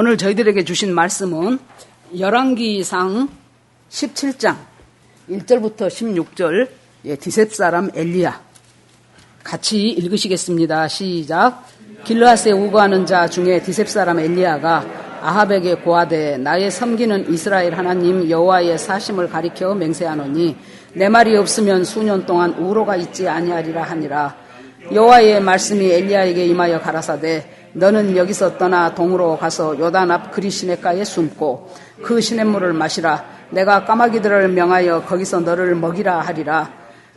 오늘 저희들에게 주신 말씀은 열왕기상 17장 1절부터 16절 디셉사람 엘리야 같이 읽으시겠습니다. 시작. 길르앗에 우거하는 자 중에 디셉사람 엘리야가 아합에게 고하되 나의 섬기는 이스라엘 하나님 여호와의 사심을 가리켜 맹세하노니 내 말이 없으면 수년 동안 우로가 있지 아니하리라 하니라. 여호와의 말씀이 엘리야에게 임하여 가라사대 너는 여기서 떠나 동으로 가서 요단 앞 그리 시냇가에 숨고 그 시냇물을 마시라. 내가 까마귀들을 명하여 거기서 너를 먹이라 하리라.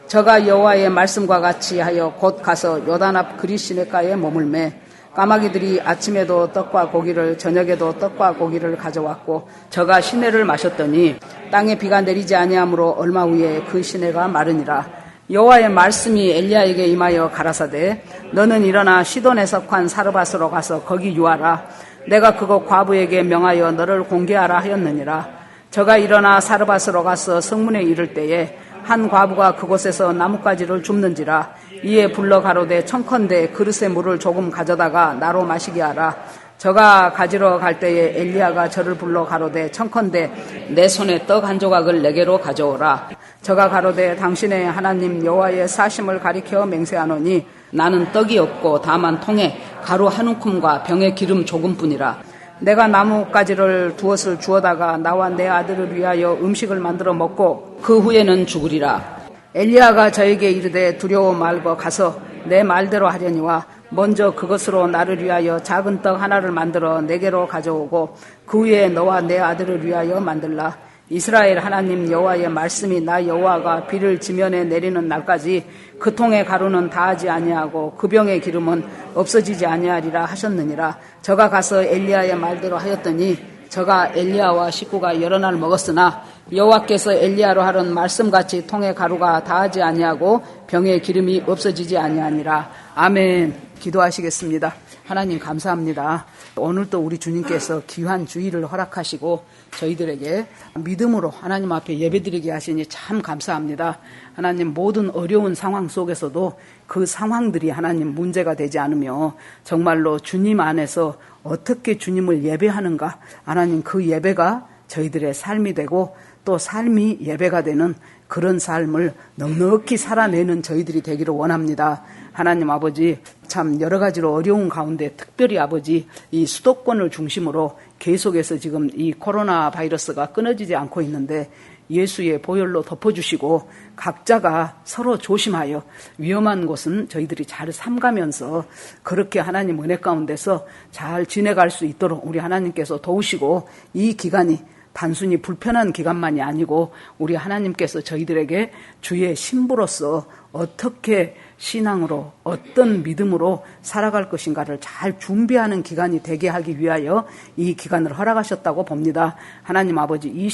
저가 여호와의 말씀과 같이 하여 곧 가서 요단 앞 그리 시냇가에 머물매 까마귀들이 아침에도 떡과 고기를 저녁에도 떡과 고기를 가져왔고 저가 시내를 마셨더니 땅에 비가 내리지 아니하므로 얼마 후에 그 시내가 마르니라. 여호와의 말씀이 엘리야에게 임하여 가라사대 너는 일어나 시돈에 속한 사르밧으로 가서 거기 유하라. 내가 그곳 과부에게 명하여 너를 공개하라 하였느니라. 저가 일어나 사르밧으로 가서 성문에 이를 때에 한 과부가 그곳에서 나뭇가지를 줍는지라. 이에 불러 가로되 청컨대 그릇에 물을 조금 가져다가 나로 마시게 하라. 저가 가지러 갈 때에 엘리야가 저를 불러 가로되 청컨대 내 손에 떡 한 조각을 내게로 가져오라. 저가 가로되 당신의 하나님 여호와의 사심을 가리켜 맹세하노니 나는 떡이 없고 다만 통에 가루 한 움큼과 병에 기름 조금뿐이라. 내가 나뭇가지를 두엇을 주어다가 나와 내 아들을 위하여 음식을 만들어 먹고 그 후에는 죽으리라. 엘리야가 저에게 이르되 두려워 말고 가서 내 말대로 하려니와 먼저 그것으로 나를 위하여 작은 떡 하나를 만들어 내게로 가져오고 그 후에 너와 내 아들을 위하여 만들라. 이스라엘 하나님 여호와의 말씀이 나 여호와가 비를 지면에 내리는 날까지 그 통의 가루는 다하지 아니하고 그 병의 기름은 없어지지 아니하리라 하셨느니라. 저가 가서 엘리야의 말대로 하였더니 저가 엘리야와 식구가 여러 날 먹었으나 여호와께서 엘리야로 하던 말씀같이 통의 가루가 다하지 아니하고 병의 기름이 없어지지 아니하니라. 아멘. 기도하시겠습니다. 하나님 감사합니다. 오늘도 우리 주님께서 귀한 주일을 허락하시고 저희들에게 믿음으로 하나님 앞에 예배드리게 하시니 참 감사합니다. 하나님 모든 어려운 상황 속에서도 그 상황들이 하나님 문제가 되지 않으며 정말로 주님 안에서 어떻게 주님을 예배하는가 하나님 그 예배가 저희들의 삶이 되고 또 삶이 예배가 되는 그런 삶을 넉넉히 살아내는 저희들이 되기를 원합니다. 하나님 아버지 참 여러 가지로 어려운 가운데 특별히 아버지 이 수도권을 중심으로 계속해서 지금 이 코로나 바이러스가 끊어지지 않고 있는데 예수의 보혈로 덮어주시고 각자가 서로 조심하여 위험한 곳은 저희들이 잘 삼가면서 그렇게 하나님 은혜 가운데서 잘 지내갈 수 있도록 우리 하나님께서 도우시고 이 기간이 단순히 불편한 기간만이 아니고 우리 하나님께서 저희들에게 주의 신부로서 어떻게 신앙으로 어떤 믿음으로 살아갈 것인가를 잘 준비하는 기간이 되게 하기 위하여 이 기간을 허락하셨다고 봅니다. 하나님 아버지 이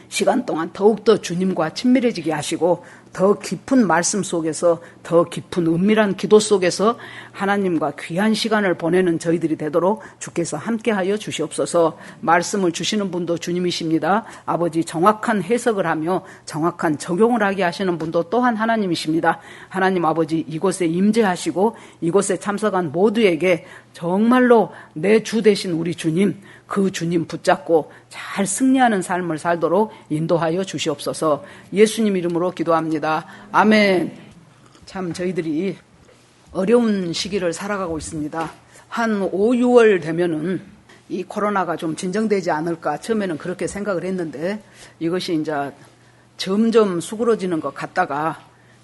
시간 동안 더욱더 주님과 친밀해지게 하시고 더 깊은 말씀 속에서 더 깊은 은밀한 기도 속에서 하나님과 귀한 시간을 보내는 저희들이 되도록 주께서 함께하여 주시옵소서. 말씀을 주시는 분도 주님이십니다. 아버지 정확한 해석을 하며 정확한 적용을 하게 하시는 분도 또한 하나님이십니다. 하나님 아버지 이곳에 임재하시고 이곳에 참석한 모두에게 정말로 내 주 되신 우리 주님 그 주님 붙잡고 잘 승리하는 삶을 살도록 인도하여 주시옵소서. 예수님 이름으로 기도합니다. 아멘. 참 저희들이 어려운 시기를 살아가고 있습니다. 한 5, 6월 되면은 이 코로나가 좀 진정되지 않을까 처음에는 그렇게 생각을 했는데 이것이 이제 점점 수그러지는 것 같다가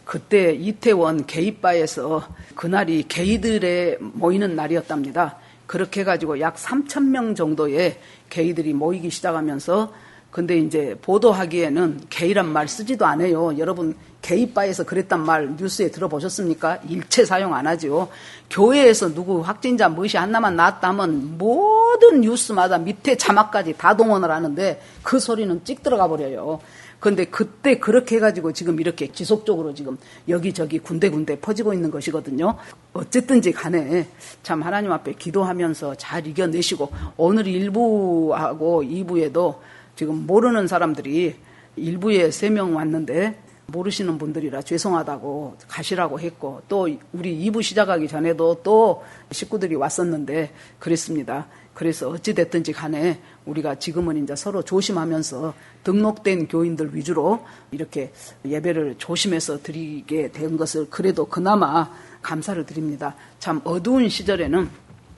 그때 이태원 게이바에서 그날이 게이들의 모이는 날이었답니다. 그렇게 해가지고 약 3,000명 정도의 게이들이 모이기 시작하면서 근데 이제 보도하기에는 게이란 말 쓰지도 않아요. 여러분 게이바에서 그랬단 말 뉴스에 들어보셨습니까? 일체 사용 안 하죠. 교회에서 누구 확진자 무엇이 하나만 나왔다 하면 모든 뉴스마다 밑에 자막까지 다 동원을 하는데 그 소리는 찍 들어가 버려요. 그런데 그때 그렇게 해가지고 지금 이렇게 지속적으로 지금 여기저기 군데군데 퍼지고 있는 것이거든요. 어쨌든지 간에 참 하나님 앞에 기도하면서 잘 이겨내시고 오늘 1부하고 2부에도 지금 모르는 사람들이 1부에 3명 왔는데 모르시는 분들이라 죄송하다고 가시라고 했고 또 우리 2부 시작하기 전에도 또 식구들이 왔었는데 그랬습니다. 그래서 어찌됐든지 간에 우리가 지금은 이제 서로 조심하면서 등록된 교인들 위주로 이렇게 예배를 조심해서 드리게 된 것을 그래도 그나마 감사를 드립니다. 참 어두운 시절에는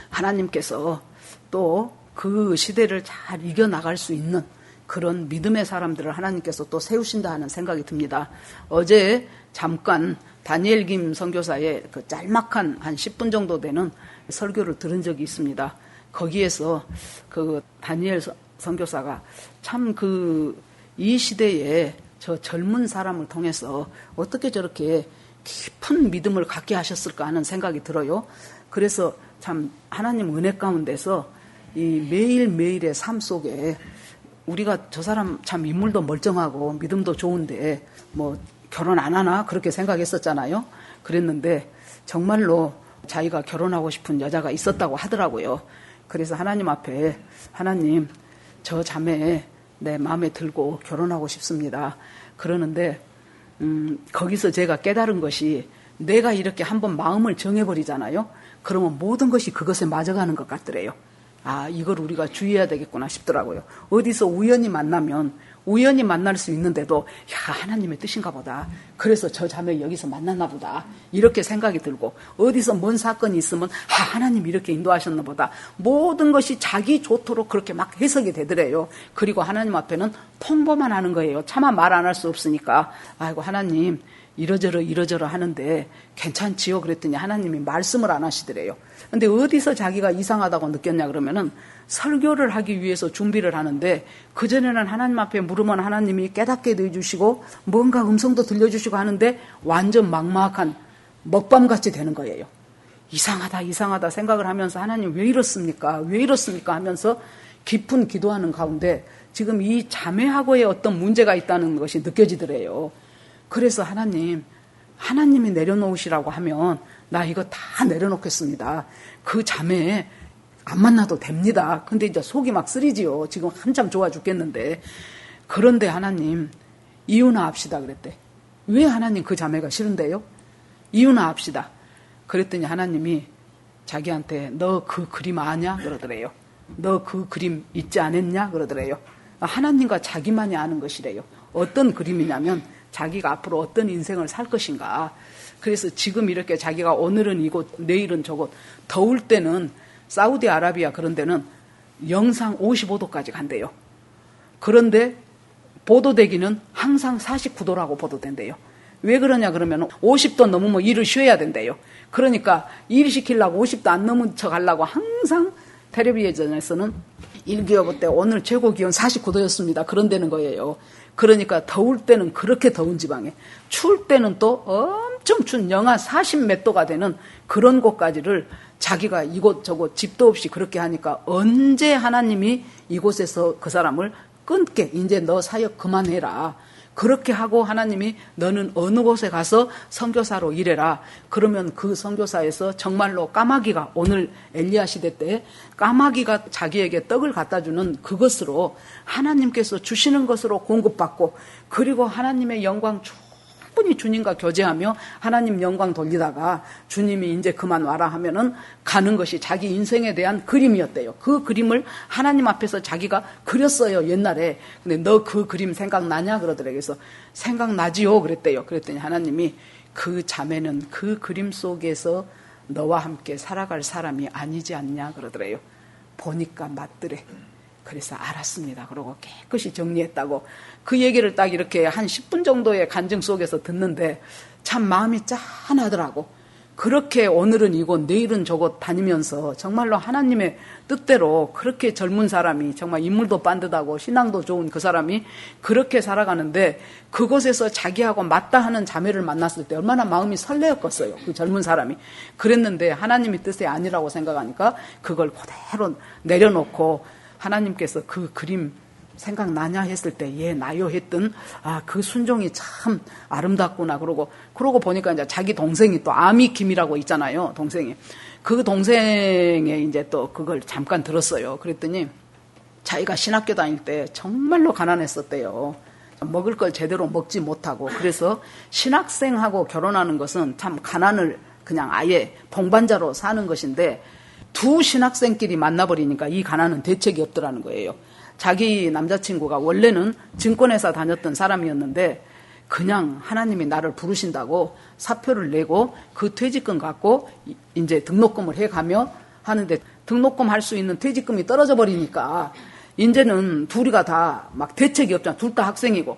하나님께서 또 그 시대를 잘 이겨나갈 수 있는 그런 믿음의 사람들을 하나님께서 또 세우신다 하는 생각이 듭니다. 어제 잠깐 다니엘 김 선교사의 그 짤막한 한 10분 정도 되는 설교를 들은 적이 있습니다. 거기에서 그 다니엘 선교사가 참 이 시대에 저 젊은 사람을 통해서 어떻게 저렇게 깊은 믿음을 갖게 하셨을까 하는 생각이 들어요. 그래서 참 하나님 은혜 가운데서 이 매일매일의 삶 속에 우리가 저 사람 참 인물도 멀쩡하고 믿음도 좋은데 뭐 결혼 안 하나 그렇게 생각했었잖아요. 그랬는데 정말로 자기가 결혼하고 싶은 여자가 있었다고 하더라고요. 그래서 하나님 앞에 하나님 저 자매 내 마음에 들고 결혼하고 싶습니다. 그러는데 거기서 제가 깨달은 것이 내가 이렇게 한번 마음을 정해버리잖아요. 그러면 모든 것이 그것에 맞아가는 것 같더래요. 아, 이걸 우리가 주의해야 되겠구나 싶더라고요. 어디서 우연히 만나면 우연히 만날 수 있는데도 야, 하나님의 뜻인가 보다. 그래서 저 자매 여기서 만났나 보다. 이렇게 생각이 들고 어디서 뭔 사건이 있으면 하나님 이렇게 인도하셨나 보다. 모든 것이 자기 좋도록 그렇게 막 해석이 되더래요. 그리고 하나님 앞에는 통보만 하는 거예요. 차마 말 안 할 수 없으니까. 아이고 하나님 이러저러 하는데 괜찮지요? 그랬더니 하나님이 말씀을 안 하시더래요. 근데 어디서 자기가 이상하다고 느꼈냐 그러면은 설교를 하기 위해서 준비를 하는데 그전에는 하나님 앞에 물으면 하나님이 깨닫게 해주시고 뭔가 음성도 들려주시고 하는데 완전 막막한 먹밤같이 되는 거예요. 이상하다 생각을 하면서 하나님 왜 이렇습니까 하면서 깊은 기도하는 가운데 지금 이 자매하고의 어떤 문제가 있다는 것이 느껴지더래요. 그래서 하나님이 내려놓으시라고 하면 나 이거 다 내려놓겠습니다. 그 자매 안 만나도 됩니다. 근데 이제 속이 막 쓰리지요. 지금 한참 좋아 죽겠는데. 그런데 하나님 이혼아 합시다 그랬대. 왜 하나님 그 자매가 싫은데요? 이혼아 합시다. 그랬더니 하나님이 자기한테 너 그 그림 아냐? 그러더래요. 너 그 그림 잊지 않았냐? 그러더래요. 하나님과 자기만이 아는 것이래요. 어떤 그림이냐면 자기가 앞으로 어떤 인생을 살 것인가. 그래서 지금 이렇게 자기가 오늘은 이곳 내일은 저곳 더울 때는 사우디아라비아 그런 데는 영상 55도까지 간대요. 그런데 보도되기는 항상 49도라고 보도된대요. 왜 그러냐 그러면 50도 넘으면 일을 쉬어야 된대요. 그러니까 일 시키려고 50도 안 넘은 척 하려고 항상 텔레비전에서는 일기예보 때 오늘 최고 기온 49도였습니다. 그런다는 거예요. 그러니까 더울 때는 그렇게 더운 지방에 추울 때는 또 엄청 추운 영하 40 몇 도가 되는 그런 곳까지를 자기가 이곳저곳 집도 없이 그렇게 하니까 언제 하나님이 이곳에서 그 사람을 끊게 이제 너 사역 그만해라. 그렇게 하고 하나님이 너는 어느 곳에 가서 선교사로 일해라. 그러면 그 선교사에서 정말로 까마귀가 오늘 엘리야 시대 때 까마귀가 자기에게 떡을 갖다 주는 그것으로 하나님께서 주시는 것으로 공급받고 그리고 하나님의 영광 충분히 주님과 교제하며 하나님 영광 돌리다가 주님이 이제 그만 와라 하면은 가는 것이 자기 인생에 대한 그림이었대요. 그 그림을 하나님 앞에서 자기가 그렸어요, 옛날에. 근데 너 그 그림 생각나냐? 그러더래요. 그래서 생각나지요? 그랬대요. 그랬더니 하나님이 그 자매는 그 그림 속에서 너와 함께 살아갈 사람이 아니지 않냐? 그러더래요. 보니까 맞더래. 그래서 알았습니다. 그러고 깨끗이 정리했다고. 그 얘기를 딱 이렇게 한 10분 정도의 간증 속에서 듣는데 참 마음이 짠하더라고. 그렇게 오늘은 이곳 내일은 저곳 다니면서 정말로 하나님의 뜻대로 그렇게 젊은 사람이 정말 인물도 반듯하고 신앙도 좋은 그 사람이 그렇게 살아가는데 그곳에서 자기하고 맞다 하는 자매를 만났을 때 얼마나 마음이 설레었겠어요. 그 젊은 사람이. 그랬는데 하나님의 뜻이 아니라고 생각하니까 그걸 그대로 내려놓고 하나님께서 그 그림 생각나냐 했을 때 예 나요 했던 그 순종이 참 아름답구나. 그러고 보니까 이제 자기 동생이 또 아미김이라고 있잖아요. 동생이. 그 동생의 이제 또 그걸 잠깐 들었어요. 그랬더니 자기가 신학교 다닐 때 정말로 가난했었대요. 먹을 걸 제대로 먹지 못하고 그래서 신학생하고 결혼하는 것은 참 가난을 그냥 아예 동반자로 사는 것인데 두 신학생끼리 만나버리니까 이 가난은 대책이 없더라는 거예요. 자기 남자친구가 원래는 증권회사 다녔던 사람이었는데 그냥 하나님이 나를 부르신다고 사표를 내고 그 퇴직금 갖고 이제 등록금을 해가며 하는데 등록금 할 수 있는 퇴직금이 떨어져 버리니까 이제는 둘이가 다 막 대책이 없잖아. 둘 다 학생이고.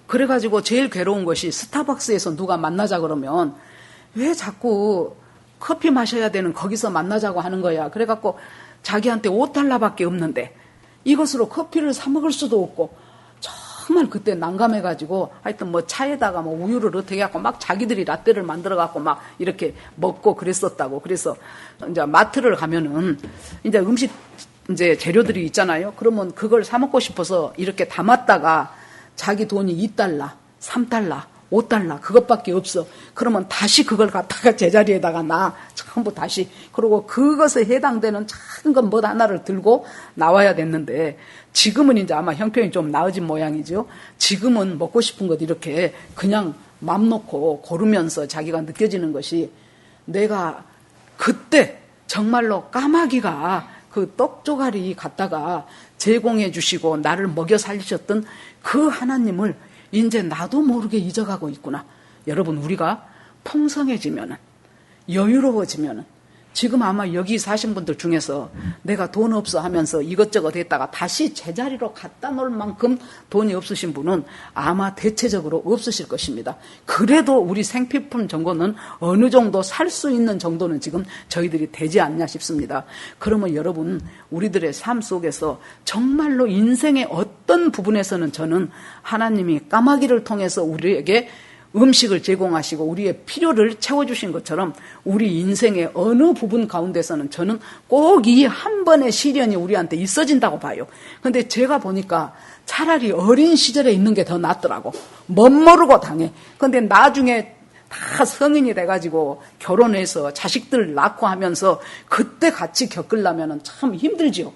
그래가지고 제일 괴로운 것이 스타벅스에서 누가 만나자 그러면 왜 자꾸 커피 마셔야 되는 거기서 만나자고 하는 거야. 그래갖고 자기한테 5달러밖에 없는데 이것으로 커피를 사 먹을 수도 없고 정말 그때 난감해가지고 하여튼 뭐 차에다가 뭐 우유를 어떻게 갖고 막 자기들이 라떼를 만들어갖고 막 이렇게 먹고 그랬었다고. 그래서 이제 마트를 가면은 이제 음식 이제 재료들이 있잖아요. 그러면 그걸 사 먹고 싶어서 이렇게 담았다가 자기 돈이 2달러, 3달러, 5달러 그것밖에 없어. 그러면 다시 그걸 갖다가 제자리에다가 놔. 전부 다시. 그리고 그것에 해당되는 작은 것 뭐 하나를 들고 나와야 됐는데 지금은 이제 아마 형편이 좀 나아진 모양이죠. 지금은 먹고 싶은 것 이렇게 그냥 맘 놓고 고르면서 자기가 느껴지는 것이 내가 그때 정말로 까마귀가 그 떡조가리 갖다가 제공해 주시고 나를 먹여 살리셨던 그 하나님을 이제 나도 모르게 잊어가고 있구나. 여러분 우리가 풍성해지면은 여유로워지면은 지금 아마 여기 사신 분들 중에서 내가 돈 없어 하면서 이것저것 했다가 다시 제자리로 갖다 놓을 만큼 돈이 없으신 분은 아마 대체적으로 없으실 것입니다. 그래도 우리 생필품 정도는 어느 정도 살 수 있는 정도는 지금 저희들이 되지 않냐 싶습니다. 그러면 여러분 우리들의 삶 속에서 정말로 인생의 어떤 부분에서는 저는 하나님이 까마귀를 통해서 우리에게 음식을 제공하시고 우리의 필요를 채워주신 것처럼 우리 인생의 어느 부분 가운데서는 저는 꼭 이 한 번의 시련이 우리한테 있어진다고 봐요. 그런데 제가 보니까 차라리 어린 시절에 있는 게 더 낫더라고. 멋모르고 당해. 그런데 나중에 다 성인이 돼가지고 결혼해서 자식들 낳고 하면서 그때 같이 겪으려면 참 힘들지요.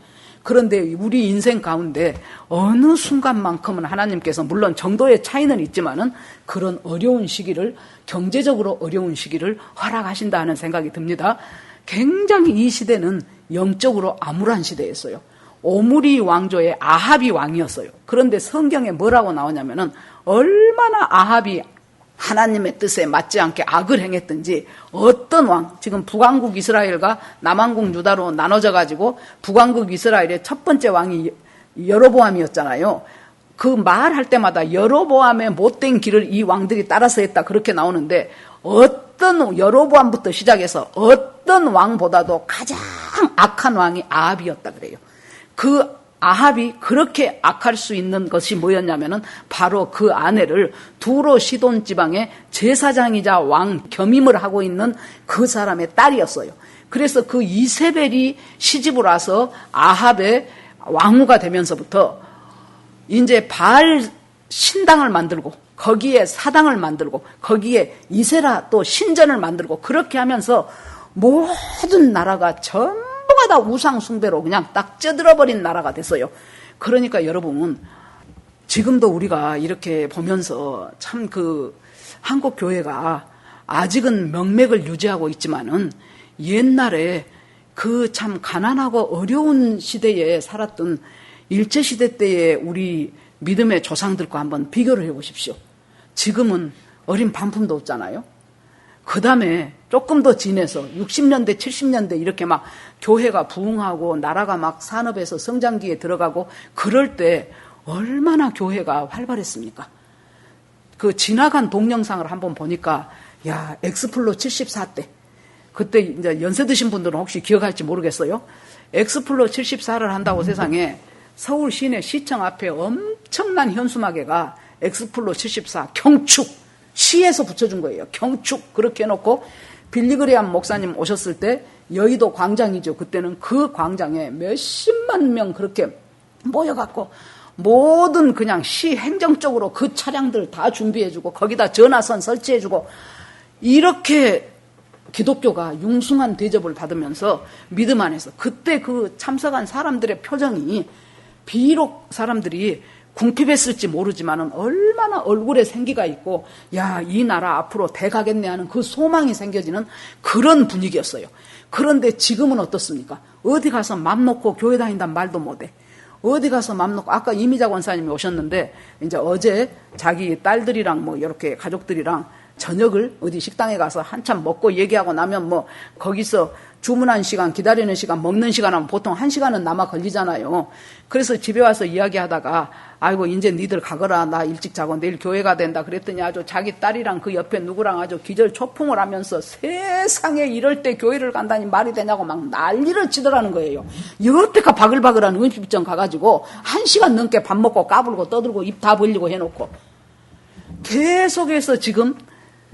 그런데 우리 인생 가운데 어느 순간만큼은 하나님께서 물론 정도의 차이는 있지만은 그런 어려운 시기를 경제적으로 어려운 시기를 허락하신다 하는 생각이 듭니다. 굉장히 이 시대는 영적으로 암울한 시대였어요. 오므리 왕조의 아합이 왕이었어요. 그런데 성경에 뭐라고 나오냐면은 얼마나 아합이 하나님의 뜻에 맞지 않게 악을 행했든지 어떤 왕, 지금 북왕국 이스라엘과 남왕국 유다로 나눠져 가지고 북왕국 이스라엘의 첫 번째 왕이 여로보암이었잖아요. 그 말할 때마다 여로보암의 못된 길을 이 왕들이 따라서 했다 그렇게 나오는데 어떤 여로보암부터 시작해서 어떤 왕보다도 가장 악한 왕이 아합이었다 그래요. 그 아합이 그렇게 악할 수 있는 것이 뭐였냐면은 바로 그 아내를 두로 시돈 지방의 제사장이자 왕 겸임을 하고 있는 그 사람의 딸이었어요. 그래서 그 이세벨이 시집을 와서 아합의 왕후가 되면서부터 이제 바알 신당을 만들고 거기에 사당을 만들고 거기에 이세라 또 신전을 만들고 그렇게 하면서 모든 나라가 전부가 다 우상 숭배로 그냥 딱 쪄들어버린 나라가 됐어요. 그러니까 여러분 지금도 우리가 이렇게 보면서 참 그 한국 교회가 아직은 명맥을 유지하고 있지만은 옛날에 그 참 가난하고 어려운 시대에 살았던 일제시대 때의 우리 믿음의 조상들과 한번 비교를 해보십시오. 지금은 어린 반품도 없잖아요. 그 다음에 조금 더 지내서 60년대, 70년대 이렇게 막 교회가 부흥하고 나라가 막 산업에서 성장기에 들어가고 그럴 때 얼마나 교회가 활발했습니까? 그 지나간 동영상을 한번 보니까 야, 엑스플로 74때 그때 이제 연세 드신 분들은 혹시 기억할지 모르겠어요. 엑스플로 74를 한다고 세상에 서울 시내 시청 앞에 엄청난 현수막에가 엑스플로 74 경축 시에서 붙여준 거예요. 경축 그렇게 해놓고 빌리그레암 목사님 오셨을 때 여의도 광장이죠. 그때는 그 광장에 몇십만 명 그렇게 모여갖고 모든 그냥 시 행정적으로 그 차량들 다 준비해주고 거기다 전화선 설치해주고 이렇게 기독교가 융숭한 대접을 받으면서 믿음 안에서 그때 그 참석한 사람들의 표정이 비록 사람들이 궁핍했을지 모르지만은 얼마나 얼굴에 생기가 있고, 야, 이 나라 앞으로 돼가겠네 하는 그 소망이 생겨지는 그런 분위기였어요. 그런데 지금은 어떻습니까? 어디 가서 맘 놓고 교회 다닌다는 말도 못해. 어디 가서 맘 놓고, 아까 이미자 권사님이 오셨는데, 이제 어제 자기 딸들이랑 뭐 이렇게 가족들이랑 저녁을 어디 식당에 가서 한참 먹고 얘기하고 나면 뭐 거기서 주문한 시간, 기다리는 시간, 먹는 시간 하면 보통 1시간은 남아 걸리잖아요. 그래서 집에 와서 이야기하다가 아이고 이제 니들 가거라, 나 일찍 자고 내일 교회 가야 된다 그랬더니 아주 자기 딸이랑 그 옆에 누구랑 아주 기절초풍을 하면서 세상에 이럴 때 교회를 간다니 말이 되냐고 막 난리를 치더라는 거예요. 여태까 바글바글한 음식점 가가지고 1시간 넘게 밥 먹고 까불고 떠들고 입 다 벌리고 해놓고 계속해서 지금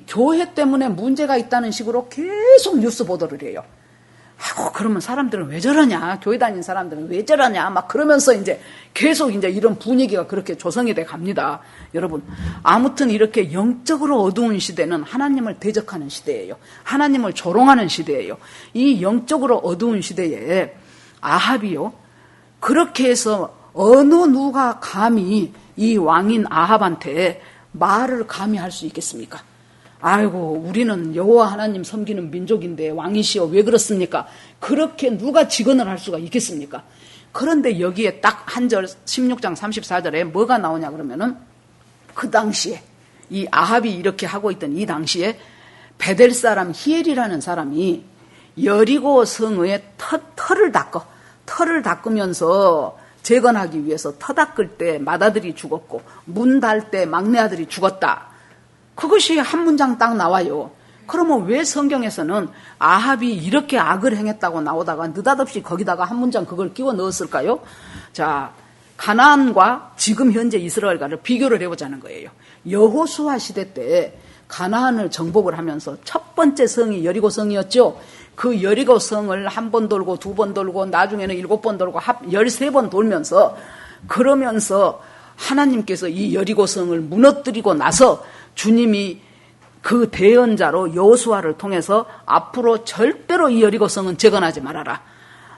교회 때문에 문제가 있다는 식으로 계속 뉴스 보도를 해요. 하고 그러면 사람들은 왜 저러냐, 교회 다니는 사람들은 왜 저러냐 막 그러면서 이제 계속 이제 이런 분위기가 그렇게 조성이 돼 갑니다. 여러분, 아무튼 이렇게 영적으로 어두운 시대는 하나님을 대적하는 시대예요. 하나님을 조롱하는 시대예요. 이 영적으로 어두운 시대에 아합이요, 그렇게 해서 어느 누가 감히 이 왕인 아합한테 말을 감히 할 수 있겠습니까? 아이고, 우리는 여호와 하나님 섬기는 민족인데 왕이시여 왜 그렇습니까? 그렇게 누가 직언을 할 수가 있겠습니까? 그런데 여기에 딱 한 절 16장 34절에 뭐가 나오냐 그러면은, 그 당시에 이 아합이 이렇게 하고 있던 이 당시에 베델 사람 히엘이라는 사람이 여리고 성의 털을 닦으면서 재건하기 위해서 터 닦을 때 맏아들이 죽었고 문 달 때 막내 아들이 죽었다. 그것이 한 문장 딱 나와요. 그러면 왜 성경에서는 아합이 이렇게 악을 행했다고 나오다가 느닷없이 거기다가 한 문장 그걸 끼워 넣었을까요? 자, 가나안과 지금 현재 이스라엘과를 비교를 해보자는 거예요. 여호수아 시대 때 가나안을 정복을 하면서 첫 번째 성이 여리고성이었죠. 그 여리고성을 한 번 돌고 두 번 돌고 나중에는 7번 돌고 13번 돌면서, 그러면서 하나님께서 이 여리고성을 무너뜨리고 나서 주님이 그 대언자로 여호수아를 통해서 앞으로 절대로 이 여리고성은 재건하지 말아라.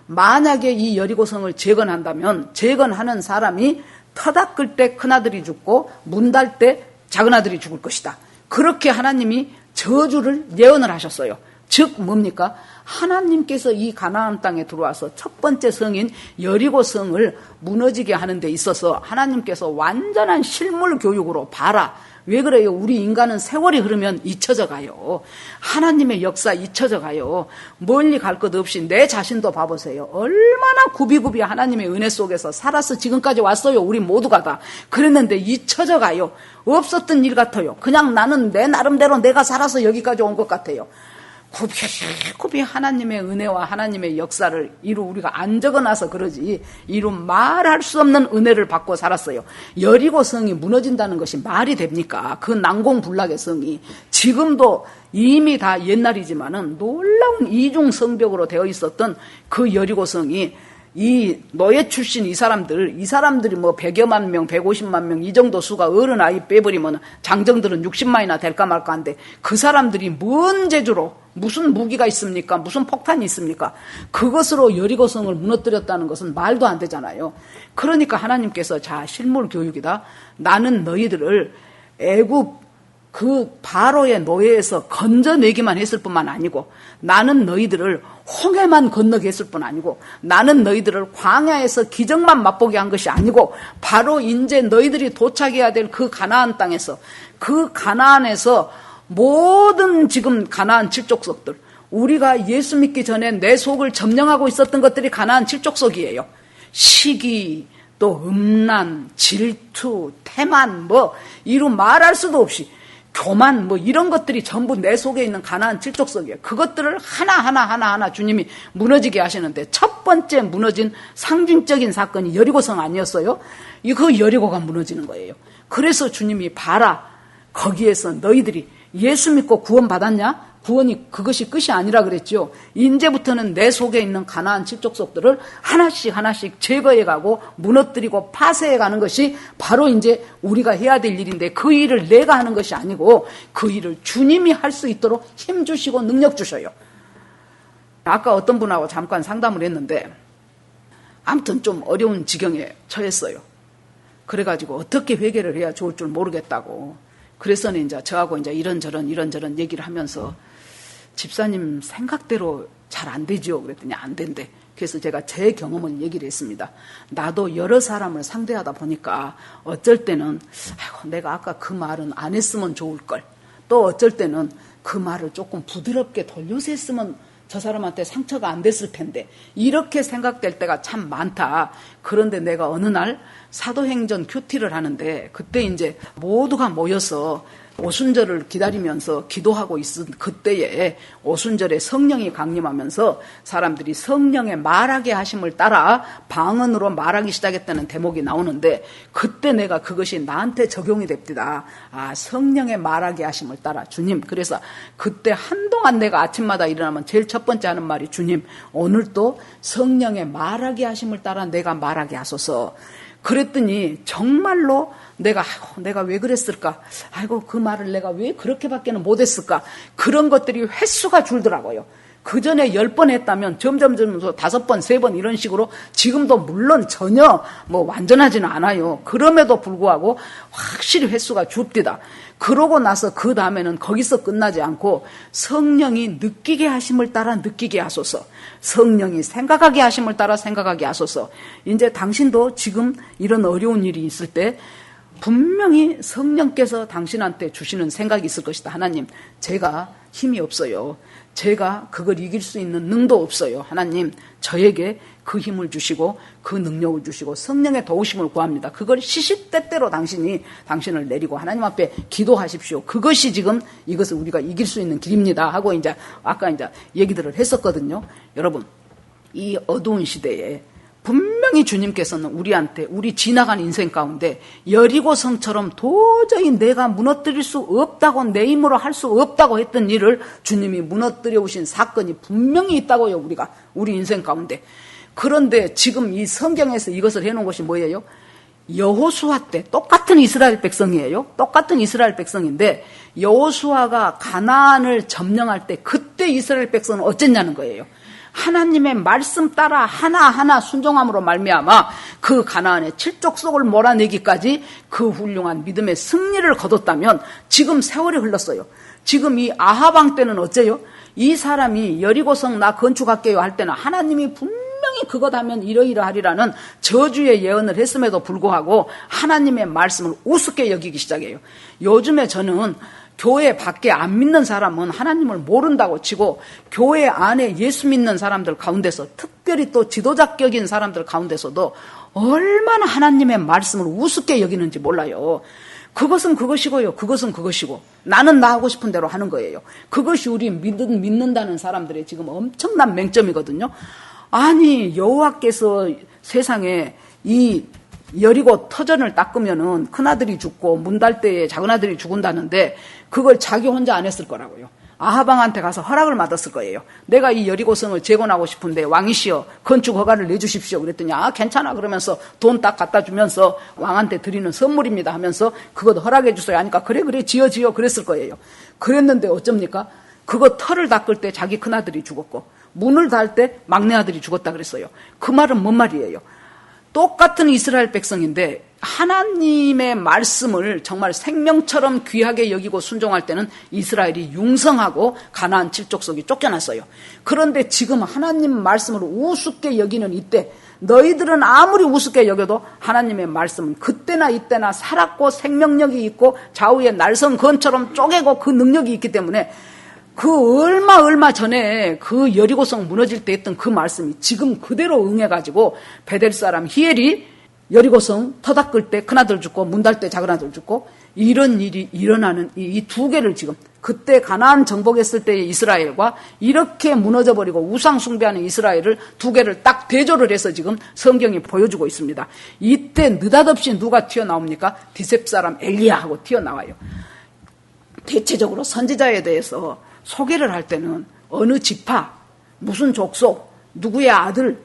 만약에 이 여리고성을 재건한다면 재건하는 사람이 터 닦을 때 큰아들이 죽고 문 달 때 작은아들이 죽을 것이다. 그렇게 하나님이 저주를 예언을 하셨어요. 즉 뭡니까? 하나님께서 이 가나안 땅에 들어와서 첫 번째 성인 여리고성을 무너지게 하는 데 있어서 하나님께서 완전한 실물 교육으로 봐라. 왜 그래요? 우리 인간은 세월이 흐르면 잊혀져 가요. 하나님의 역사 잊혀져 가요. 멀리 갈 것 없이 내 자신도 봐보세요. 얼마나 굽이굽이 하나님의 은혜 속에서 살아서 지금까지 왔어요. 우리 모두가 다. 그랬는데 잊혀져 가요. 없었던 일 같아요. 그냥 나는 내 나름대로 내가 살아서 여기까지 온 것 같아요. 굽이 하나님의 은혜와 하나님의 역사를 이루 우리가 안 적어놔서 그러지, 이루 말할 수 없는 은혜를 받고 살았어요. 여리고성이 무너진다는 것이 말이 됩니까? 그 난공불락의 성이 지금도 이미 다 옛날이지만은 놀라운 이중 성벽으로 되어 있었던 그 여리고성이, 이 노예 출신 이 사람들이 뭐 100여만 명, 150만 명 이 정도 수가 어른 아이 빼버리면 장정들은 60만이나 될까 말까 한데, 그 사람들이 뭔 재주로, 무슨 무기가 있습니까? 무슨 폭탄이 있습니까? 그것으로 여리고성을 무너뜨렸다는 것은 말도 안 되잖아요. 그러니까 하나님께서 자, 실물 교육이다. 나는 너희들을 애굽 그 바로의 노예에서 건져내기만 했을 뿐만 아니고, 나는 너희들을 홍해만 건너게 했을 뿐 아니고, 나는 너희들을 광야에서 기적만 맛보게 한 것이 아니고, 바로 이제 너희들이 도착해야 될 그 가나안 땅에서, 그 가나안에서 모든 지금 가나안 칠족속들, 우리가 예수 믿기 전에 내 속을 점령하고 있었던 것들이 가나안 칠족속이에요. 시기, 또 음란, 질투, 태만, 뭐 이루 말할 수도 없이 교만, 뭐 이런 것들이 전부 내 속에 있는 가나안 칠족속이에요. 그것들을 하나하나 주님이 무너지게 하시는데, 첫 번째 무너진 상징적인 사건이 여리고성 아니었어요? 그 여리고가 무너지는 거예요. 그래서 주님이 봐라, 거기에서 너희들이 예수 믿고 구원받았냐? 구원이 그것이 끝이 아니라 그랬죠. 이제부터는 내 속에 있는 가나안 칠족속들을 하나씩 제거해가고 무너뜨리고 파쇄해가는 것이 바로 이제 우리가 해야 될 일인데, 그 일을 내가 하는 것이 아니고 그 일을 주님이 할 수 있도록 힘 주시고 능력 주셔요. 아까 어떤 분하고 잠깐 상담을 했는데 아무튼 좀 어려운 지경에 처했어요. 그래가지고 어떻게 회개를 해야 좋을 줄 모르겠다고. 그래서는 이제 저하고 이제 이런저런 얘기를 하면서 집사님 생각대로 잘 안 되죠. 그랬더니 안 된대. 그래서 제가 제 경험을 얘기를 했습니다. 나도 여러 사람을 상대하다 보니까 어쩔 때는 아이고 내가 아까 그 말은 안 했으면 좋을 걸. 또 어쩔 때는 그 말을 조금 부드럽게 돌려서 했으면 저 사람한테 상처가 안 됐을 텐데 이렇게 생각될 때가 참 많다. 그런데 내가 어느 날 사도행전 큐티를 하는데 그때 이제 모두가 모여서 오순절을 기다리면서 기도하고 있은 그때에 오순절에 성령이 강림하면서 사람들이 성령의 말하게 하심을 따라 방언으로 말하기 시작했다는 대목이 나오는데 그때 내가 그것이 나한테 적용이 됩니다. 아, 성령의 말하게 하심을 따라 주님. 그래서 그때 한동안 내가 아침마다 일어나면 제일 첫 번째 하는 말이 주님 오늘도 성령의 말하게 하심을 따라 내가 말하게 하소서. 그랬더니 정말로 내가 왜 그랬을까? 아이고 그 말을 내가 왜 그렇게밖에는 못했을까? 그런 것들이 횟수가 줄더라고요. 그 전에 10번 했다면 점점 5번, 3번 이런 식으로 지금도 물론 전혀 완전하지는 않아요. 그럼에도 불구하고 확실히 횟수가 줍디다. 그러고 나서 그 다음에는 거기서 끝나지 않고 성령이 느끼게 하심을 따라 느끼게 하소서. 성령이 생각하게 하심을 따라 생각하게 하소서. 이제 당신도 지금 이런 어려운 일이 있을 때 분명히 성령께서 당신한테 주시는 생각이 있을 것이다. 하나님, 제가 힘이 없어요. 제가 그걸 이길 수 있는 능도 없어요. 하나님, 저에게 그 힘을 주시고 그 능력을 주시고 성령의 도우심을 구합니다. 그걸 시시때때로 당신을 내리고 하나님 앞에 기도하십시오. 그것이 지금 이것을 우리가 이길 수 있는 길입니다. 하고 이제 아까 이제 얘기들을 했었거든요. 여러분, 이 어두운 시대에 분명히 주님께서는 우리한테 우리 지나간 인생 가운데 여리고성처럼 도저히 내가 무너뜨릴 수 없다고 내 힘으로 할 수 없다고 했던 일을 주님이 무너뜨려 오신 사건이 분명히 있다고요. 우리 인생 가운데. 그런데 지금 이 성경에서 이것을 해놓은 것이 뭐예요? 여호수아 때 똑같은 이스라엘 백성이에요. 똑같은 이스라엘 백성인데 여호수아가 가나안을 점령할 때 그때 이스라엘 백성은 어쨌냐는 거예요. 하나님의 말씀 따라 하나하나 순종함으로 말미암아 그 가나안의 칠족속을 몰아내기까지 그 훌륭한 믿음의 승리를 거뒀다면 지금 세월이 흘렀어요. 지금 이 아합 왕 때는 어째요? 이 사람이 여리고성 나 건축할게요 할 때는 하나님이 분명히 그것 하면 이러이러하리라는 저주의 예언을 했음에도 불구하고 하나님의 말씀을 우습게 여기기 시작해요. 요즘에 저는 교회 밖에 안 믿는 사람은 하나님을 모른다고 치고 교회 안에 예수 믿는 사람들 가운데서 특별히 또 지도자격인 사람들 가운데서도 얼마나 하나님의 말씀을 우습게 여기는지 몰라요. 그것은 그것이고요. 그것은 그것이고 나는 나 하고 싶은 대로 하는 거예요. 그것이 우리 믿는다는 사람들의 지금 엄청난 맹점이거든요. 아니 여호와께서 세상에 이 여리고 터전을 닦으면은 큰아들이 죽고 문 달 때에 작은아들이 죽은다는데 그걸 자기 혼자 안 했을 거라고요. 아하방한테 가서 허락을 받았을 거예요. 내가 이 여리고성을 재건하고 싶은데 왕이시여 건축 허가를 내주십시오. 그랬더니 괜찮아 그러면서 돈 딱 갖다 주면서 왕한테 드리는 선물입니다 하면서 그것 허락해 주세요 하니까 그래 지어 그랬을 거예요. 그랬는데 어쩝니까? 그거 터를 닦을 때 자기 큰아들이 죽었고 문을 달 때 막내아들이 죽었다 그랬어요. 그 말은 뭔 말이에요? 똑같은 이스라엘 백성인데 하나님의 말씀을 정말 생명처럼 귀하게 여기고 순종할 때는 이스라엘이 융성하고 가나안 칠족속이 쫓겨났어요. 그런데 지금 하나님 말씀을 우습게 여기는 이때 너희들은 아무리 우습게 여겨도 하나님의 말씀은 그때나 이때나 살았고 생명력이 있고 좌우의 날성건처럼 쪼개고 그 능력이 있기 때문에 그 얼마 전에 그 여리고성 무너질 때 했던 그 말씀이 지금 그대로 응해가지고 베델 사람 히엘이 여리고성 터 닦을 때 큰아들 죽고 문 달 때 작은아들 죽고 이런 일이 일어나는 이 두 개를 지금 그때 가나안 정복했을 때의 이스라엘과 이렇게 무너져버리고 우상 숭배하는 이스라엘을 두 개를 딱 대조를 해서 지금 성경이 보여주고 있습니다. 이때 느닷없이 누가 튀어나옵니까? 디셉 사람 엘리야하고 튀어나와요. 대체적으로 선지자에 대해서 소개를 할 때는 어느 지파, 무슨 족속, 누구의 아들,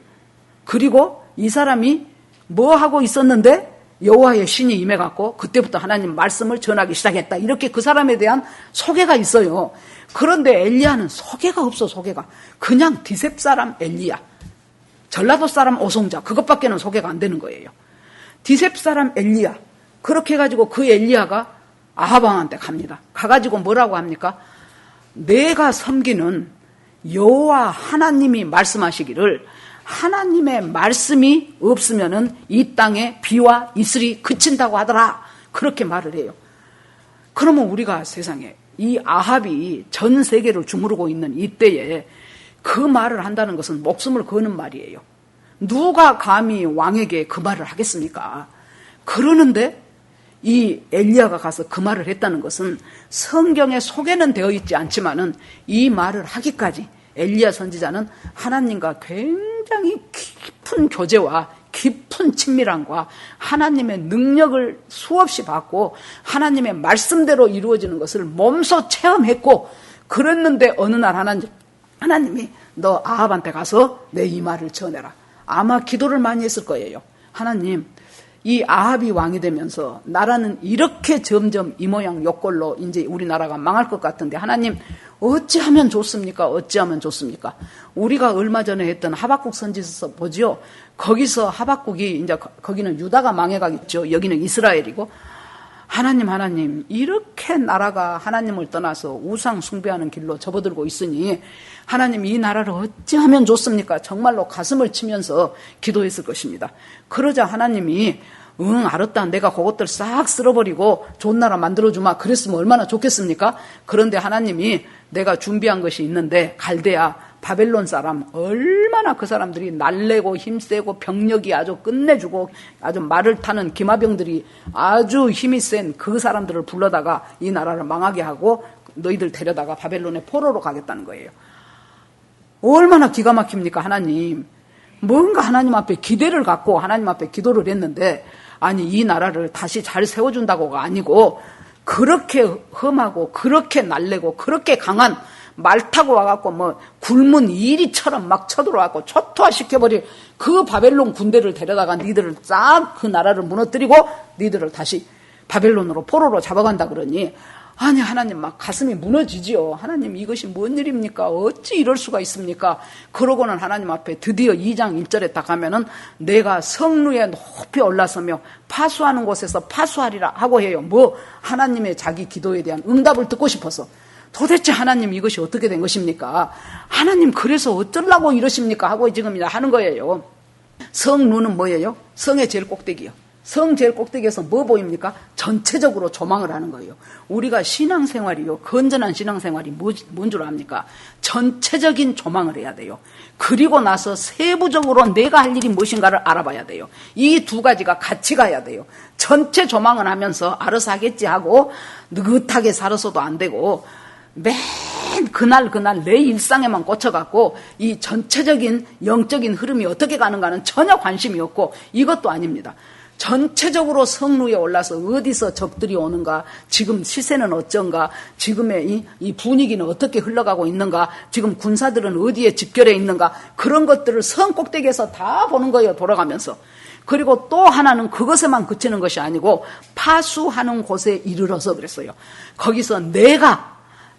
그리고 이 사람이 뭐 하고 있었는데 여호와의 신이 임해갖고 그때부터 하나님 말씀을 전하기 시작했다. 이렇게 그 사람에 대한 소개가 있어요. 그런데 엘리야는 소개가 없어. 소개가 그냥 디셉 사람 엘리야, 전라도 사람 오송자, 그것밖에는 소개가 안 되는 거예요. 디셉 사람 엘리야. 그렇게 해가지고 그 엘리야가 아합 왕한테 갑니다. 가가지고 뭐라고 합니까? 내가 섬기는 여호와 하나님이 말씀하시기를 하나님의 말씀이 없으면은 이 땅에 비와 이슬이 그친다고 하더라. 그렇게 말을 해요. 그러면 우리가 세상에 이 아합이 전 세계를 주무르고 있는 이때에 그 말을 한다는 것은 목숨을 거는 말이에요. 누가 감히 왕에게 그 말을 하겠습니까? 그러는데 이 엘리야가 가서 그 말을 했다는 것은 성경에 소개는 되어 있지 않지만은 이 말을 하기까지 엘리야 선지자는 하나님과 굉장히 깊은 교제와 깊은 친밀함과 하나님의 능력을 수없이 받고 하나님의 말씀대로 이루어지는 것을 몸소 체험했고, 그랬는데 어느 날 하나님이 너 아합한테 가서 내 이 말을 전해라. 아마 기도를 많이 했을 거예요. 하나님, 이 아합이 왕이 되면서 나라는 이렇게 점점 이 모양 요꼴로 이제 우리나라가 망할 것 같은데 하나님 어찌하면 좋습니까? 어찌하면 좋습니까? 우리가 얼마 전에 했던 하박국 선지서 보지요. 거기서 하박국이 이제 거기는 유다가 망해가겠죠. 여기는 이스라엘이고, 하나님 이렇게 나라가 하나님을 떠나서 우상 숭배하는 길로 접어들고 있으니 하나님 이 나라를 어찌하면 좋습니까? 정말로 가슴을 치면서 기도했을 것입니다. 그러자 하나님이 응 알았다, 내가 그것들 싹 쓸어버리고 좋은 나라 만들어주마. 그랬으면 얼마나 좋겠습니까? 그런데 하나님이 내가 준비한 것이 있는데 갈대아 바벨론 사람, 얼마나 그 사람들이 날래고 힘세고 병력이 아주 끝내주고 아주 말을 타는 기마병들이 아주 힘이 센 그 사람들을 불러다가 이 나라를 망하게 하고 너희들 데려다가 바벨론의 포로로 가겠다는 거예요. 얼마나 기가 막힙니까? 하나님, 뭔가 하나님 앞에 기대를 갖고 하나님 앞에 기도를 했는데, 아니 이 나라를 다시 잘 세워준다고가 아니고 그렇게 험하고 그렇게 날래고 그렇게 강한 말 타고 와갖고 뭐 굶은 이리처럼 막 쳐들어와갖고 초토화시켜버릴 그 바벨론 군대를 데려다가 니들을 싹 그 나라를 무너뜨리고 니들을 다시 바벨론으로 포로로 잡아간다 그러니, 아니 하나님 막 가슴이 무너지지요. 하나님 이것이 뭔 일입니까? 어찌 이럴 수가 있습니까? 그러고는 하나님 앞에 드디어 2장 1절에 딱 가면은 내가 성루에 높이 올라서며 파수하는 곳에서 파수하리라 하고 해요. 뭐 하나님의 자기 기도에 대한 응답을 듣고 싶어서. 도대체 하나님 이것이 어떻게 된 것입니까? 하나님 그래서 어쩌려고 이러십니까? 하고 지금 하는 거예요. 성루는 뭐예요? 성의 제일 꼭대기요. 성 제일 꼭대기에서 뭐 보입니까? 전체적으로 조망을 하는 거예요. 우리가 신앙생활이요, 건전한 신앙생활이 뭔 줄 압니까? 전체적인 조망을 해야 돼요. 그리고 나서 세부적으로 내가 할 일이 무엇인가를 알아봐야 돼요. 이 두 가지가 같이 가야 돼요. 전체 조망을 하면서 알아서 하겠지 하고 느긋하게 살아서도 안 되고 맨 그날 내 일상에만 꽂혀갖고 이 전체적인 영적인 흐름이 어떻게 가는가는 전혀 관심이 없고, 이것도 아닙니다. 전체적으로 성루에 올라서 어디서 적들이 오는가, 지금 시세는 어쩐가, 지금의 이 분위기는 어떻게 흘러가고 있는가, 지금 군사들은 어디에 집결해 있는가, 그런 것들을 성 꼭대기에서 다 보는 거예요, 돌아가면서. 그리고 또 하나는 그것에만 그치는 것이 아니고 파수하는 곳에 이르러서 그랬어요. 거기서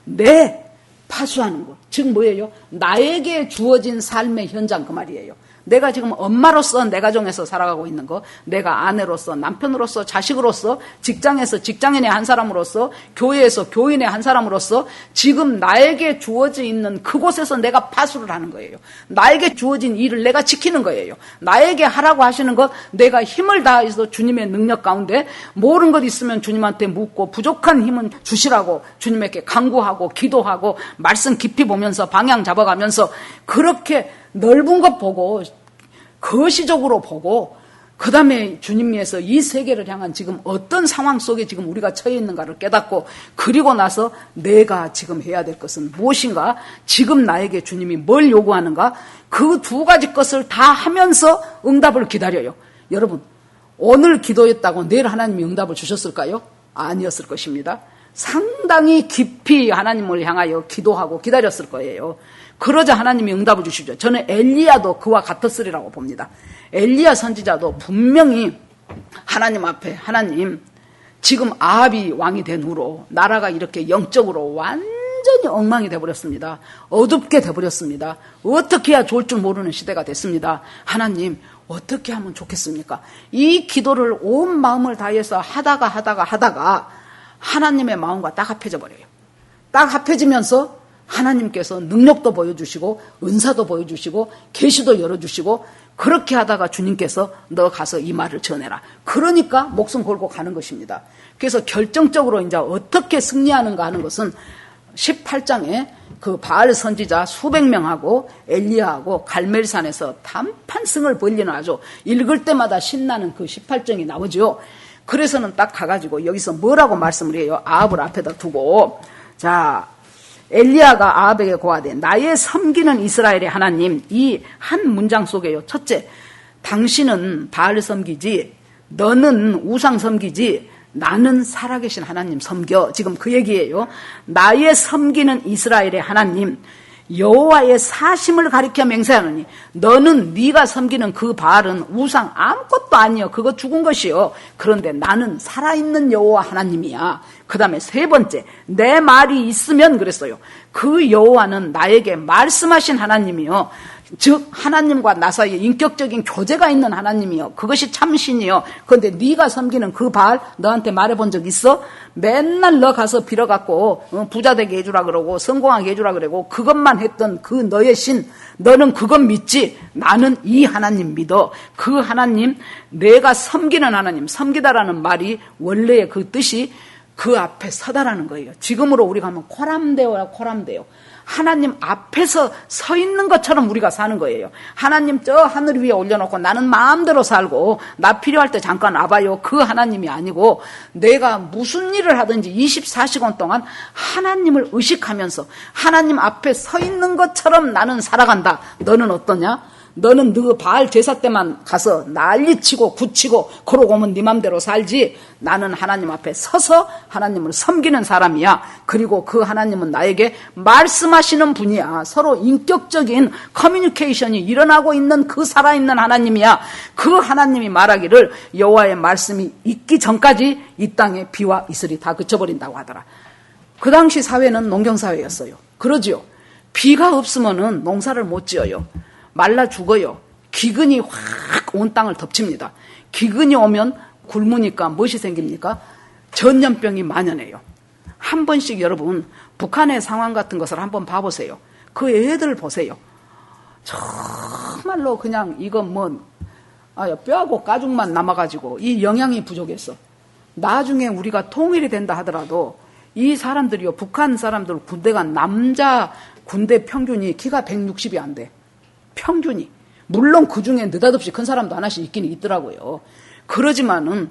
내 파수하는 것, 즉 뭐예요? 나에게 주어진 삶의 현장, 그 말이에요. 내가 지금 엄마로서 내 가정에서 살아가고 있는 거, 내가 아내로서, 남편으로서, 자식으로서, 직장에서 직장인의 한 사람으로서, 교회에서 교인의 한 사람으로서 지금 나에게 주어져 있는 그곳에서 내가 파수를 하는 거예요. 나에게 주어진 일을 내가 지키는 거예요. 나에게 하라고 하시는 것, 내가 힘을 다해서 주님의 능력 가운데 모르는 것 있으면 주님한테 묻고, 부족한 힘은 주시라고 주님에게 간구하고 기도하고 말씀 깊이 보면서 방향 잡아가면서 그렇게 넓은 것 보고 거시적으로 보고, 그 다음에 주님 위해서 이 세계를 향한 지금 어떤 상황 속에 지금 우리가 처해 있는가를 깨닫고, 그리고 나서 내가 지금 해야 될 것은 무엇인가, 지금 나에게 주님이 뭘 요구하는가, 그 두 가지 것을 다 하면서 응답을 기다려요. 여러분, 오늘 기도했다고 내일 하나님이 응답을 주셨을까요? 아니었을 것입니다. 상당히 깊이 하나님을 향하여 기도하고 기다렸을 거예요. 그러자 하나님이 응답을 주시죠. 저는 엘리야도 그와 같았으리라고 봅니다. 엘리야 선지자도 분명히 하나님 앞에, 하나님 지금 아합이 왕이 된 후로 나라가 이렇게 영적으로 완전히 엉망이 돼버렸습니다. 어둡게 돼버렸습니다. 어떻게 해야 좋을 줄 모르는 시대가 됐습니다. 하나님 어떻게 하면 좋겠습니까? 이 기도를 온 마음을 다해서 하다가 하나님의 마음과 딱 합해져 버려요. 딱 합해지면서 하나님께서 능력도 보여주시고 은사도 보여주시고 계시도 열어주시고 그렇게 하다가 주님께서 너 가서 이 말을 전해라. 그러니까 목숨 걸고 가는 것입니다. 그래서 결정적으로 이제 어떻게 승리하는가 하는 것은 18장에 그 바알 선지자 수백 명하고 엘리야하고 갈멜산에서 단판승을 벌리는 아주 읽을 때마다 신나는 그 18장이 나오죠. 그래서는 딱 가가지고 여기서 뭐라고 말씀을 해요? 아합을 앞에다 두고 자 엘리야가 아합에게 고하되 나의 섬기는 이스라엘의 하나님 이 한 문장 속에요. 첫째, 당신은 바알 섬기지 너는 우상 섬기지 나는 살아계신 하나님 섬겨. 지금 그 얘기예요. 나의 섬기는 이스라엘의 하나님 여호와의 사심을 가리켜 맹세하느니 너는 네가 섬기는 그 바알은 우상 아무것도 아니요. 그거 죽은 것이요. 그런데 나는 살아있는 여호와 하나님이야. 그 다음에 세 번째, 내 말이 있으면 그랬어요. 그 여호와는 나에게 말씀하신 하나님이요. 즉 하나님과 나 사이에 인격적인 교제가 있는 하나님이요. 그것이 참신이요. 그런데 네가 섬기는 그 바알 너한테 말해본 적 있어? 맨날 너 가서 빌어갖고 부자 되게 해주라 그러고 성공하게 해주라 그러고 그것만 했던 그 너의 신 너는 그것 믿지? 나는 이 하나님 믿어. 그 하나님 내가 섬기는 하나님 섬기다라는 말이 원래의 그 뜻이 그 앞에 서다라는 거예요. 지금으로 우리가 하면 코람데오야 코람데오. 하나님 앞에서 서 있는 것처럼 우리가 사는 거예요. 하나님 저 하늘 위에 올려놓고 나는 마음대로 살고 나 필요할 때 잠깐 와봐요. 그 하나님이 아니고 내가 무슨 일을 하든지 24시간 동안 하나님을 의식하면서 하나님 앞에 서 있는 것처럼 나는 살아간다. 너는 어떠냐? 너는 너 바알 제사 때만 가서 난리치고 굳히고 그러고 오면 네 맘대로 살지. 나는 하나님 앞에 서서 하나님을 섬기는 사람이야. 그리고 그 하나님은 나에게 말씀하시는 분이야. 서로 인격적인 커뮤니케이션이 일어나고 있는 그 살아있는 하나님이야. 그 하나님이 말하기를 여호와의 말씀이 있기 전까지 이 땅에 비와 이슬이 다 그쳐버린다고 하더라. 그 당시 사회는 농경사회였어요. 그러지요. 비가 없으면은 농사를 못 지어요. 말라 죽어요. 기근이 확 온 땅을 덮칩니다. 기근이 오면 굶으니까 무엇이 생깁니까? 전염병이 만연해요. 한 번씩 여러분 북한의 상황 같은 것을 한번 봐보세요. 그 애들 보세요. 정말로 그냥 이거 뼈하고 가죽만 남아가지고 이 영양이 부족해서 나중에 우리가 통일이 된다 하더라도 이 사람들이요 북한 사람들 군대가 남자 군대 평균이 키가 160이 안 돼. 평균이. 물론 그중에 느닷없이 큰 사람도 하나씩 있긴 있더라고요. 그러지만은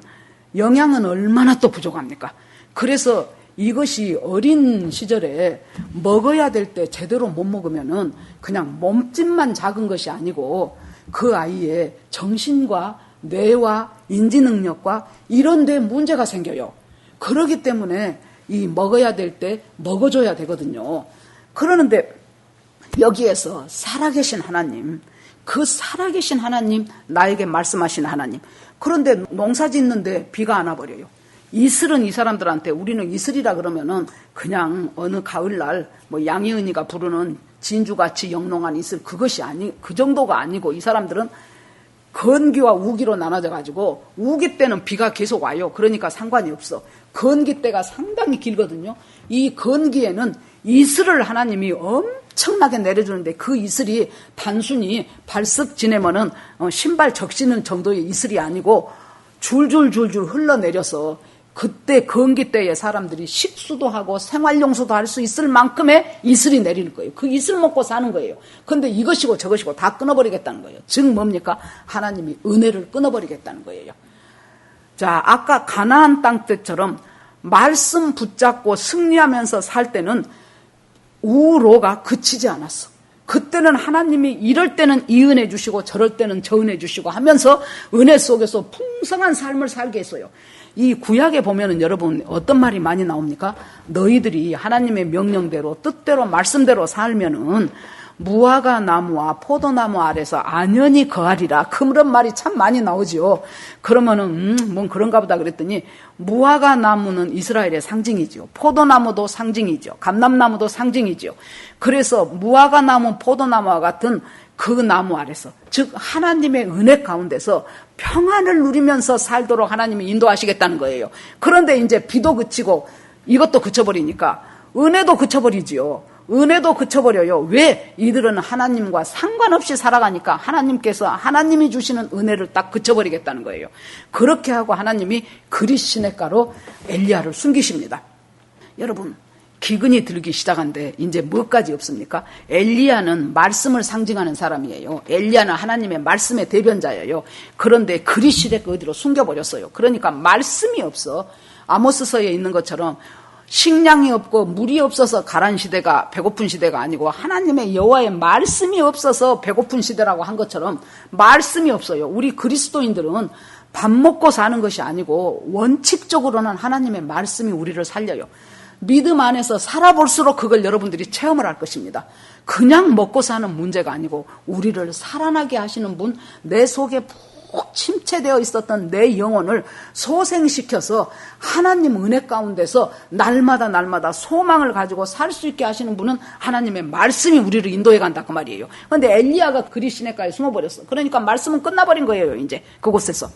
영양은 얼마나 또 부족합니까? 그래서 이것이 어린 시절에 먹어야 될 때 제대로 못 먹으면은 그냥 몸집만 작은 것이 아니고 그 아이의 정신과 뇌와 인지 능력과 이런 데 문제가 생겨요. 그러기 때문에 이 먹어야 될 때 먹어줘야 되거든요. 그러는데 여기에서 살아계신 하나님, 그 살아계신 하나님, 나에게 말씀하신 하나님. 그런데 농사 짓는데 비가 안 와버려요. 이슬은 이 사람들한테 우리는 이슬이라 그러면은 그냥 어느 가을날 양희은이가 부르는 진주같이 영롱한 이슬 그것이 그 정도가 아니고 이 사람들은 건기와 우기로 나눠져 가지고 우기 때는 비가 계속 와요. 그러니까 상관이 없어. 건기 때가 상당히 길거든요. 이 건기에는 이슬을 하나님이 엄청나게 내려주는데 그 이슬이 단순히 발쓱 지내면은 신발 적시는 정도의 이슬이 아니고 줄줄줄줄 흘러내려서 그때 건기 때에 사람들이 식수도 하고 생활용수도 할 수 있을 만큼의 이슬이 내리는 거예요. 그 이슬 먹고 사는 거예요. 그런데 이것이고 저것이고 다 끊어버리겠다는 거예요. 즉 뭡니까? 하나님이 은혜를 끊어버리겠다는 거예요. 자, 아까 가나안 땅 때처럼 말씀 붙잡고 승리하면서 살 때는 우로가 그치지 않았어. 그때는 하나님이 이럴 때는 이 은혜 주시고 저럴 때는 저 은혜 주시고 하면서 은혜 속에서 풍성한 삶을 살게 했어요. 이 구약에 보면은 여러분 어떤 말이 많이 나옵니까? 너희들이 하나님의 명령대로 뜻대로 말씀대로 살면은 무화과 나무와 포도나무 아래서 안연히 거하리라. 그런 말이 참 많이 나오죠. 그러면은 뭔 그런가 보다 그랬더니 무화과 나무는 이스라엘의 상징이죠. 포도나무도 상징이죠. 감람나무도 상징이죠. 그래서 무화과 나무, 포도나무와 같은 그 나무 아래서, 즉 하나님의 은혜 가운데서 평안을 누리면서 살도록 하나님이 인도하시겠다는 거예요. 그런데 이제 비도 그치고 이것도 그쳐버리니까 은혜도 그쳐버리지요. 은혜도 그쳐버려요. 왜? 이들은 하나님과 상관없이 살아가니까 하나님께서 하나님이 주시는 은혜를 딱 그쳐버리겠다는 거예요. 그렇게 하고 하나님이 그릿 시냇가로 엘리야를 숨기십니다. 여러분, 기근이 들기 시작한데 이제 뭐까지 없습니까? 엘리야는 말씀을 상징하는 사람이에요. 엘리야는 하나님의 말씀의 대변자예요. 그런데 그릿 시냇가 어디로 숨겨버렸어요. 그러니까 말씀이 없어. 아모스서에 있는 것처럼 식량이 없고 물이 없어서 가란 시대가 배고픈 시대가 아니고 하나님의 여호와의 말씀이 없어서 배고픈 시대라고 한 것처럼 말씀이 없어요. 우리 그리스도인들은 밥 먹고 사는 것이 아니고 원칙적으로는 하나님의 말씀이 우리를 살려요. 믿음 안에서 살아볼수록 그걸 여러분들이 체험을 할 것입니다. 그냥 먹고 사는 문제가 아니고 우리를 살아나게 하시는 분, 내 속에 푹 침체되어 있었던 내 영혼을 소생시켜서 하나님 은혜 가운데서 날마다 소망을 가지고 살 수 있게 하시는 분은 하나님의 말씀이 우리를 인도해 간다 그 말이에요. 그런데 엘리야가 그릿 시냇가에 숨어버렸어. 그러니까 말씀은 끝나버린 거예요. 이제 그곳에서.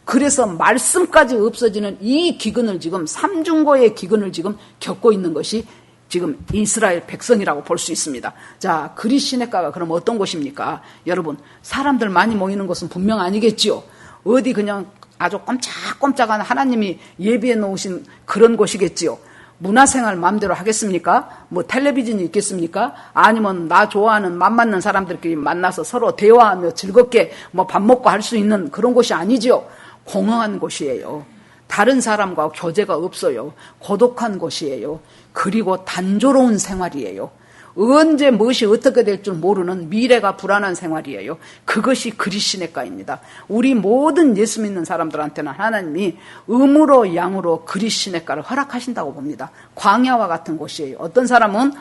그래서 말씀까지 없어지는 이 기근을 지금 삼중고의 기근을 지금 겪고 있는 것이 지금 이스라엘 백성이라고 볼 수 있습니다. 자, 그릿 시냇가가 그럼 어떤 곳입니까? 여러분, 사람들 많이 모이는 곳은 분명 아니겠지요. 어디 그냥 아주 꼼짝꼼짝한 하나님이 예비해 놓으신 그런 곳이겠지요. 문화생활 마음대로 하겠습니까? 뭐 텔레비전이 있겠습니까? 아니면 나 좋아하는 맘 맞는 사람들끼리 만나서 서로 대화하며 즐겁게 뭐 밥 먹고 할 수 있는 그런 곳이 아니지요. 공허한 곳이에요. 다른 사람과 교제가 없어요. 고독한 곳이에요. 그리고 단조로운 생활이에요. 언제 무엇이 어떻게 될 줄 모르는 미래가 불안한 생활이에요. 그것이 그릿 시냇가입니다. 우리 모든 예수 믿는 사람들한테는 하나님이 음으로 양으로 그릿 시냇가를 허락하신다고 봅니다. 광야와 같은 곳이에요. 어떤 사람은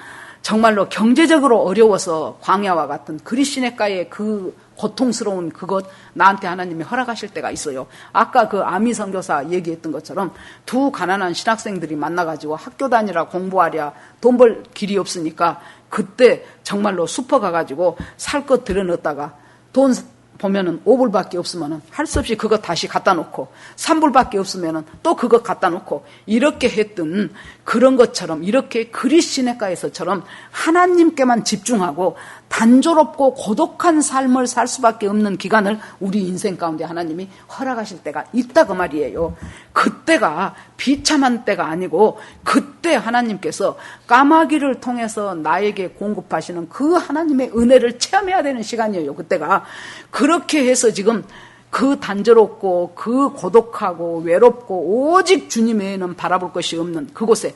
정말로 경제적으로 어려워서 광야와 같은 그릿 시냇가의 그 고통스러운 그것 나한테 하나님이 허락하실 때가 있어요. 아까 그 아미 선교사 얘기했던 것처럼 두 가난한 신학생들이 만나가지고 학교 다니라 공부하랴 돈 벌 길이 없으니까 그때 정말로 슈퍼 가가지고 살 것 들여넣었다가 돈 보면은 5불밖에 없으면은 할 수 없이 그거 다시 갖다 놓고 3불밖에 없으면은 또 그거 갖다 놓고 이렇게 했던 그런 것처럼 이렇게 그릿 시냇가에서처럼 하나님께만 집중하고 단조롭고 고독한 삶을 살 수밖에 없는 기간을 우리 인생 가운데 하나님이 허락하실 때가 있다 그 말이에요. 그때가 비참한 때가 아니고 그때 하나님께서 까마귀를 통해서 나에게 공급하시는 그 하나님의 은혜를 체험해야 되는 시간이에요. 그때가. 그렇게 해서 지금 그 단조롭고 그 고독하고 외롭고 오직 주님 외에는 바라볼 것이 없는 그곳에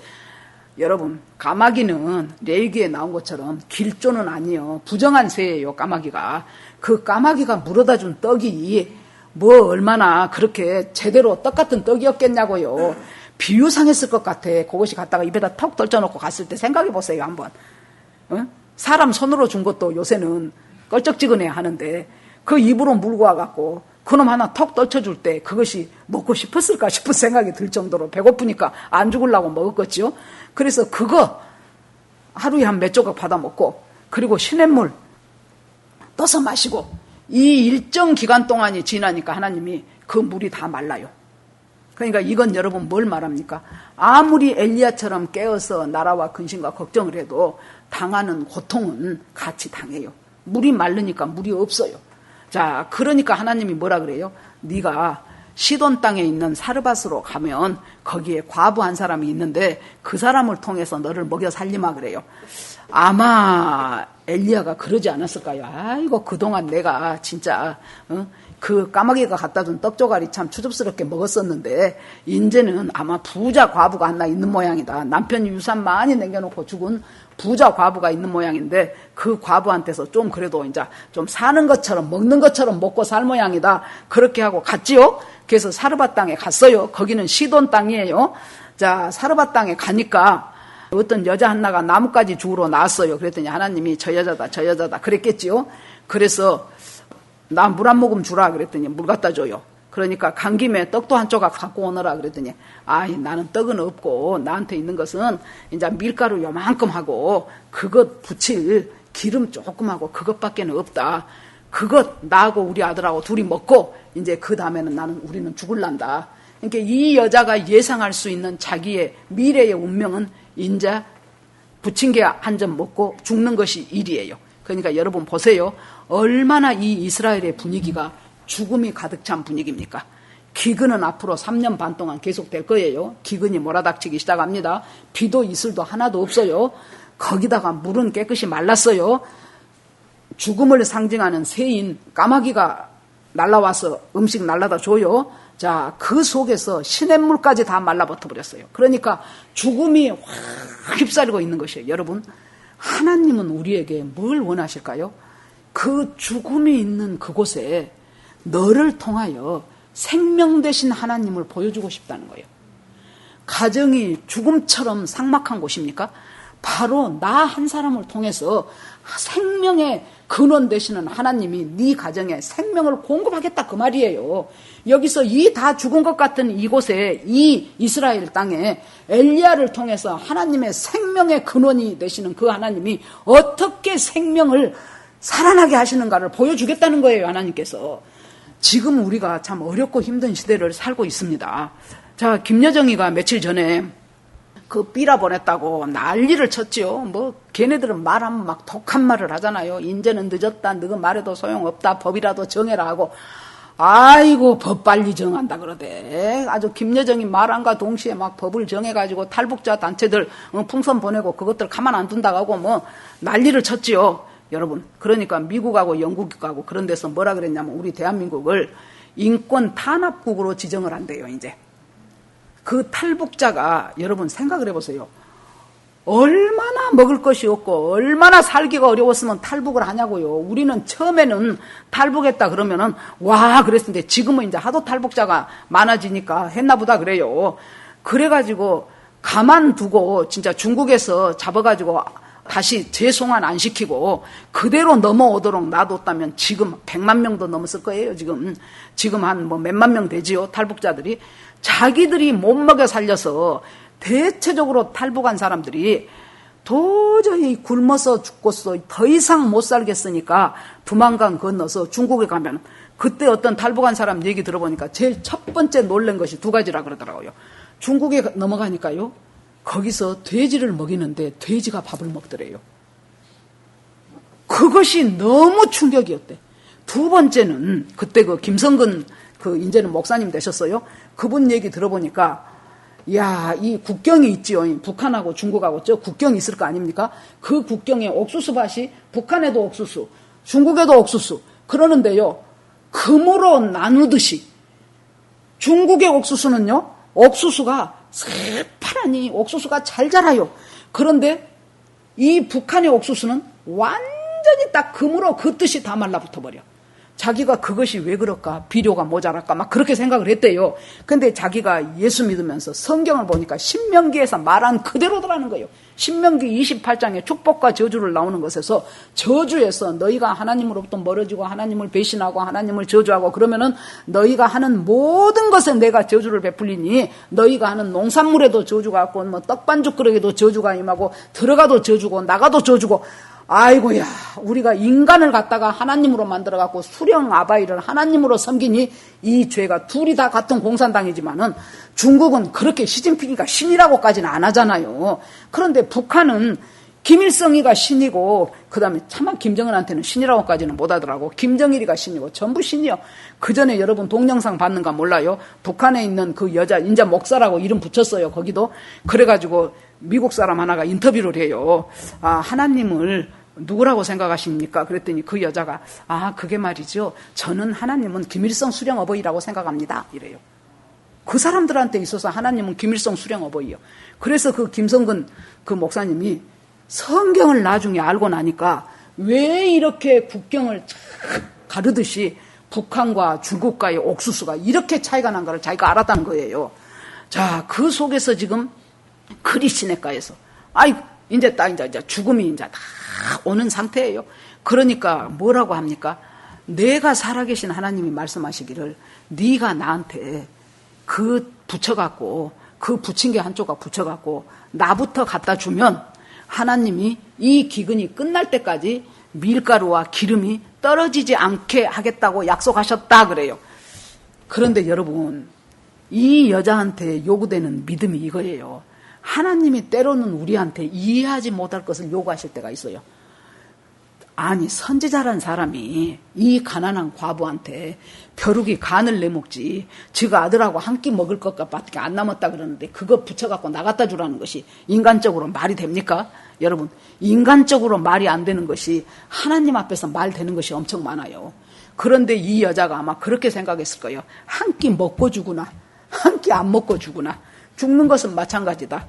여러분 까마귀는 레위기에 나온 것처럼 길조는 아니에요. 부정한 새예요. 까마귀가. 그 까마귀가 물어다 준 떡이 뭐 얼마나 그렇게 제대로 떡 같은 떡이었겠냐고요. 비유상했을 것 같아. 그것이 갖다가 입에다 턱 떨쳐놓고 갔을 때 생각해 보세요 한번. 어? 사람 손으로 준 것도 요새는 껄쩍지근해 하는데 그 입으로 물고 와갖고 그놈 하나 턱 떨쳐줄 때 그것이 먹고 싶었을까 싶은 생각이 들 정도로 배고프니까 안 죽으려고 먹었겠죠. 그래서 그거 하루에 한 몇 조각 받아 먹고 그리고 시냇물 떠서 마시고 이 일정 기간 동안이 지나니까 하나님이 그 물이 다 말라요. 그러니까 이건 여러분 뭘 말합니까? 아무리 엘리야처럼 깨어서 나라와 근심과 걱정을 해도 당하는 고통은 같이 당해요. 물이 마르니까 물이 없어요. 자, 그러니까 하나님이 뭐라 그래요? 네가 시돈 땅에 있는 사르밧으로 가면 거기에 과부 한 사람이 있는데 그 사람을 통해서 너를 먹여 살리마 그래요. 아마 엘리야가 그러지 않았을까요? 아이고 그동안 내가 진짜 그 까마귀가 갖다 준 떡조가리 참 추접스럽게 먹었었는데 이제는 아마 부자 과부가 하나 있는 모양이다. 남편이 유산 많이 남겨놓고 죽은 부자 과부가 있는 모양인데 그 과부한테서 좀 그래도 이제 좀 사는 것처럼 먹는 것처럼 먹고 살 모양이다. 그렇게 하고 갔지요. 그래서 사르밧 땅에 갔어요. 거기는 시돈 땅이에요. 자, 사르밧 땅에 가니까 어떤 여자 하나가 나뭇가지 주우러 나왔어요. 그랬더니 하나님이 저 여자다 그랬겠지요. 그래서 나 물 한 모금 주라 그랬더니 물 갖다 줘요. 그러니까 간 김에 떡도 한 조각 갖고 오너라 그랬더니 나는 떡은 없고 나한테 있는 것은 이제 밀가루 요만큼 하고 그것 부칠 기름 조금 하고 그것밖에는 없다. 그것 나하고 우리 아들하고 둘이 먹고 이제 그 다음에는 우리는 죽을란다. 그러니까 이 여자가 예상할 수 있는 자기의 미래의 운명은 이제 부침개 한 점 먹고 죽는 것이 일이에요. 그러니까 여러분 보세요. 얼마나 이 이스라엘의 분위기가 죽음이 가득 찬 분위기입니까? 기근은 앞으로 3년 반 동안 계속될 거예요. 기근이 몰아닥치기 시작합니다. 비도 이슬도 하나도 없어요. 거기다가 물은 깨끗이 말랐어요. 죽음을 상징하는 새인 까마귀가 날라와서 음식 날라다 줘요. 자, 그 속에서 시냇물까지 다 말라버터 버렸어요. 그러니까 죽음이 확 휩싸리고 있는 것이에요. 여러분, 하나님은 우리에게 뭘 원하실까요? 그 죽음이 있는 그곳에 너를 통하여 생명 되신 하나님을 보여주고 싶다는 거예요. 가정이 죽음처럼 삭막한 곳입니까? 바로 나 한 사람을 통해서 생명의 근원 되시는 하나님이 네 가정에 생명을 공급하겠다 그 말이에요. 여기서 이 다 죽은 것 같은 이곳에 이 이스라엘 땅에 엘리야를 통해서 하나님의 생명의 근원이 되시는 그 하나님이 어떻게 생명을 살아나게 하시는가를 보여주겠다는 거예요. 하나님께서. 지금 우리가 참 어렵고 힘든 시대를 살고 있습니다. 자, 김여정이가 며칠 전에 그 삐라 보냈다고 난리를 쳤지요. 뭐 걔네들은 말하면 막 독한 말을 하잖아요. 인제는 늦었다. 너가 말해도 소용없다. 법이라도 정해라 하고. 아이고 법 빨리 정한다 그러대. 아주 김여정이 말한과 동시에 막 법을 정해가지고 탈북자 단체들 풍선 보내고 그것들 가만 안 둔다고 하고 뭐 난리를 쳤지요. 여러분, 그러니까 미국하고 영국하고 그런 데서 뭐라 그랬냐면 우리 대한민국을 인권 탄압국으로 지정을 한대요. 이제 그 탈북자가 여러분 생각을 해보세요. 얼마나 먹을 것이 없고 얼마나 살기가 어려웠으면 탈북을 하냐고요. 우리는 처음에는 탈북했다 그러면은 와 그랬는데 지금은 이제 하도 탈북자가 많아지니까 했나보다 그래요. 그래가지고 가만두고 진짜 중국에서 잡아가지고 다시 재송환 안 시키고 그대로 넘어오도록 놔뒀다면 지금 100만 명도 넘었을 거예요. 지금 한 뭐 몇만 명 되지요. 탈북자들이. 자기들이 못 먹여 살려서 대체적으로 탈북한 사람들이 도저히 굶어서 죽겠어. 더 이상 못 살겠으니까 두만강 건너서 중국에 가면 그때 어떤 탈북한 사람 얘기 들어보니까 제일 첫 번째 놀란 것이 두 가지라 그러더라고요. 중국에 넘어가니까요. 거기서 돼지를 먹이는데 돼지가 밥을 먹더래요. 그것이 너무 충격이었대. 두 번째는 그때 그 김성근 이제는 목사님 되셨어요. 그분 얘기 들어보니까 야, 이 국경이 있지요. 북한하고 중국하고 저 국경이 있을 거 아닙니까? 그 국경에 옥수수밭이 북한에도 옥수수, 중국에도 옥수수. 그러는데요. 금으로 나누듯이 중국의 옥수수는요. 옥수수가 새파라니 옥수수가 잘 자라요. 그런데 이 북한의 옥수수는 완전히 딱 금으로 그 뜻이 다 말라붙어 버려. 자기가 그것이 왜 그럴까? 비료가 모자랄까? 막 그렇게 생각을 했대요. 근데 자기가 예수 믿으면서 성경을 보니까 신명기에서 말한 그대로더라는 거예요. 신명기 28장에 축복과 저주를 나오는 것에서 저주에서 너희가 하나님으로부터 멀어지고 하나님을 배신하고 하나님을 저주하고 그러면은 너희가 하는 모든 것에 내가 저주를 베풀리니 너희가 하는 농산물에도 저주가 있고 뭐 떡반죽 그릇에도 저주가 임하고 들어가도 저주고 나가도 저주고 아이고야, 우리가 인간을 갖다가 하나님으로 만들어갖고 수령 아바이를 하나님으로 섬기니 이 죄가 둘이 다 같은 공산당이지만은 중국은 그렇게 시진핑이가 신이라고까지는 안 하잖아요. 그런데 북한은 김일성이가 신이고 그 다음에 차마 김정은한테는 신이라고까지는 못하더라고. 김정일이가 신이고 전부 신이요. 그 전에 여러분 동영상 봤는가 몰라요. 북한에 있는 그 여자 인자 목사라고 이름 붙였어요. 거기도. 그래가지고 미국 사람 하나가 인터뷰를 해요. 하나님을 누구라고 생각하십니까? 그랬더니 그 여자가 그게 말이죠. 저는 하나님은 김일성 수령 어버이라고 생각합니다. 이래요. 그 사람들한테 있어서 하나님은 김일성 수령 어버이요. 그래서 그 김성근 그 목사님이 성경을 나중에 알고 나니까 왜 이렇게 국경을 가르듯이 북한과 중국과의 옥수수가 이렇게 차이가 난가를 자기가 알았다는 거예요. 자, 그 속에서 지금 크리스네가에서 아이, 이제 죽음이 이제 다 오는 상태예요. 그러니까 뭐라고 합니까? 내가 살아계신 하나님이 말씀하시기를 네가 나한테 그 붙여갖고 그 붙인 게 한쪽과 붙여갖고 나부터 갖다 주면 하나님이 이 기근이 끝날 때까지 밀가루와 기름이 떨어지지 않게 하겠다고 약속하셨다 그래요. 그런데 여러분, 이 여자한테 요구되는 믿음이 이거예요. 하나님이 때로는 우리한테 이해하지 못할 것을 요구하실 때가 있어요. 아니, 선지자란 사람이 이 가난한 과부한테 벼룩이 간을 내먹지 지가 아들하고 한 끼 먹을 것밖에 안 남았다 그러는데 그거 붙여갖고 나갔다 주라는 것이 인간적으로 말이 됩니까? 여러분, 인간적으로 말이 안 되는 것이 하나님 앞에서 말 되는 것이 엄청 많아요. 그런데 이 여자가 아마 그렇게 생각했을 거예요. 한 끼 먹고 주구나, 한 끼 안 먹고 주구나. 죽는 것은 마찬가지다.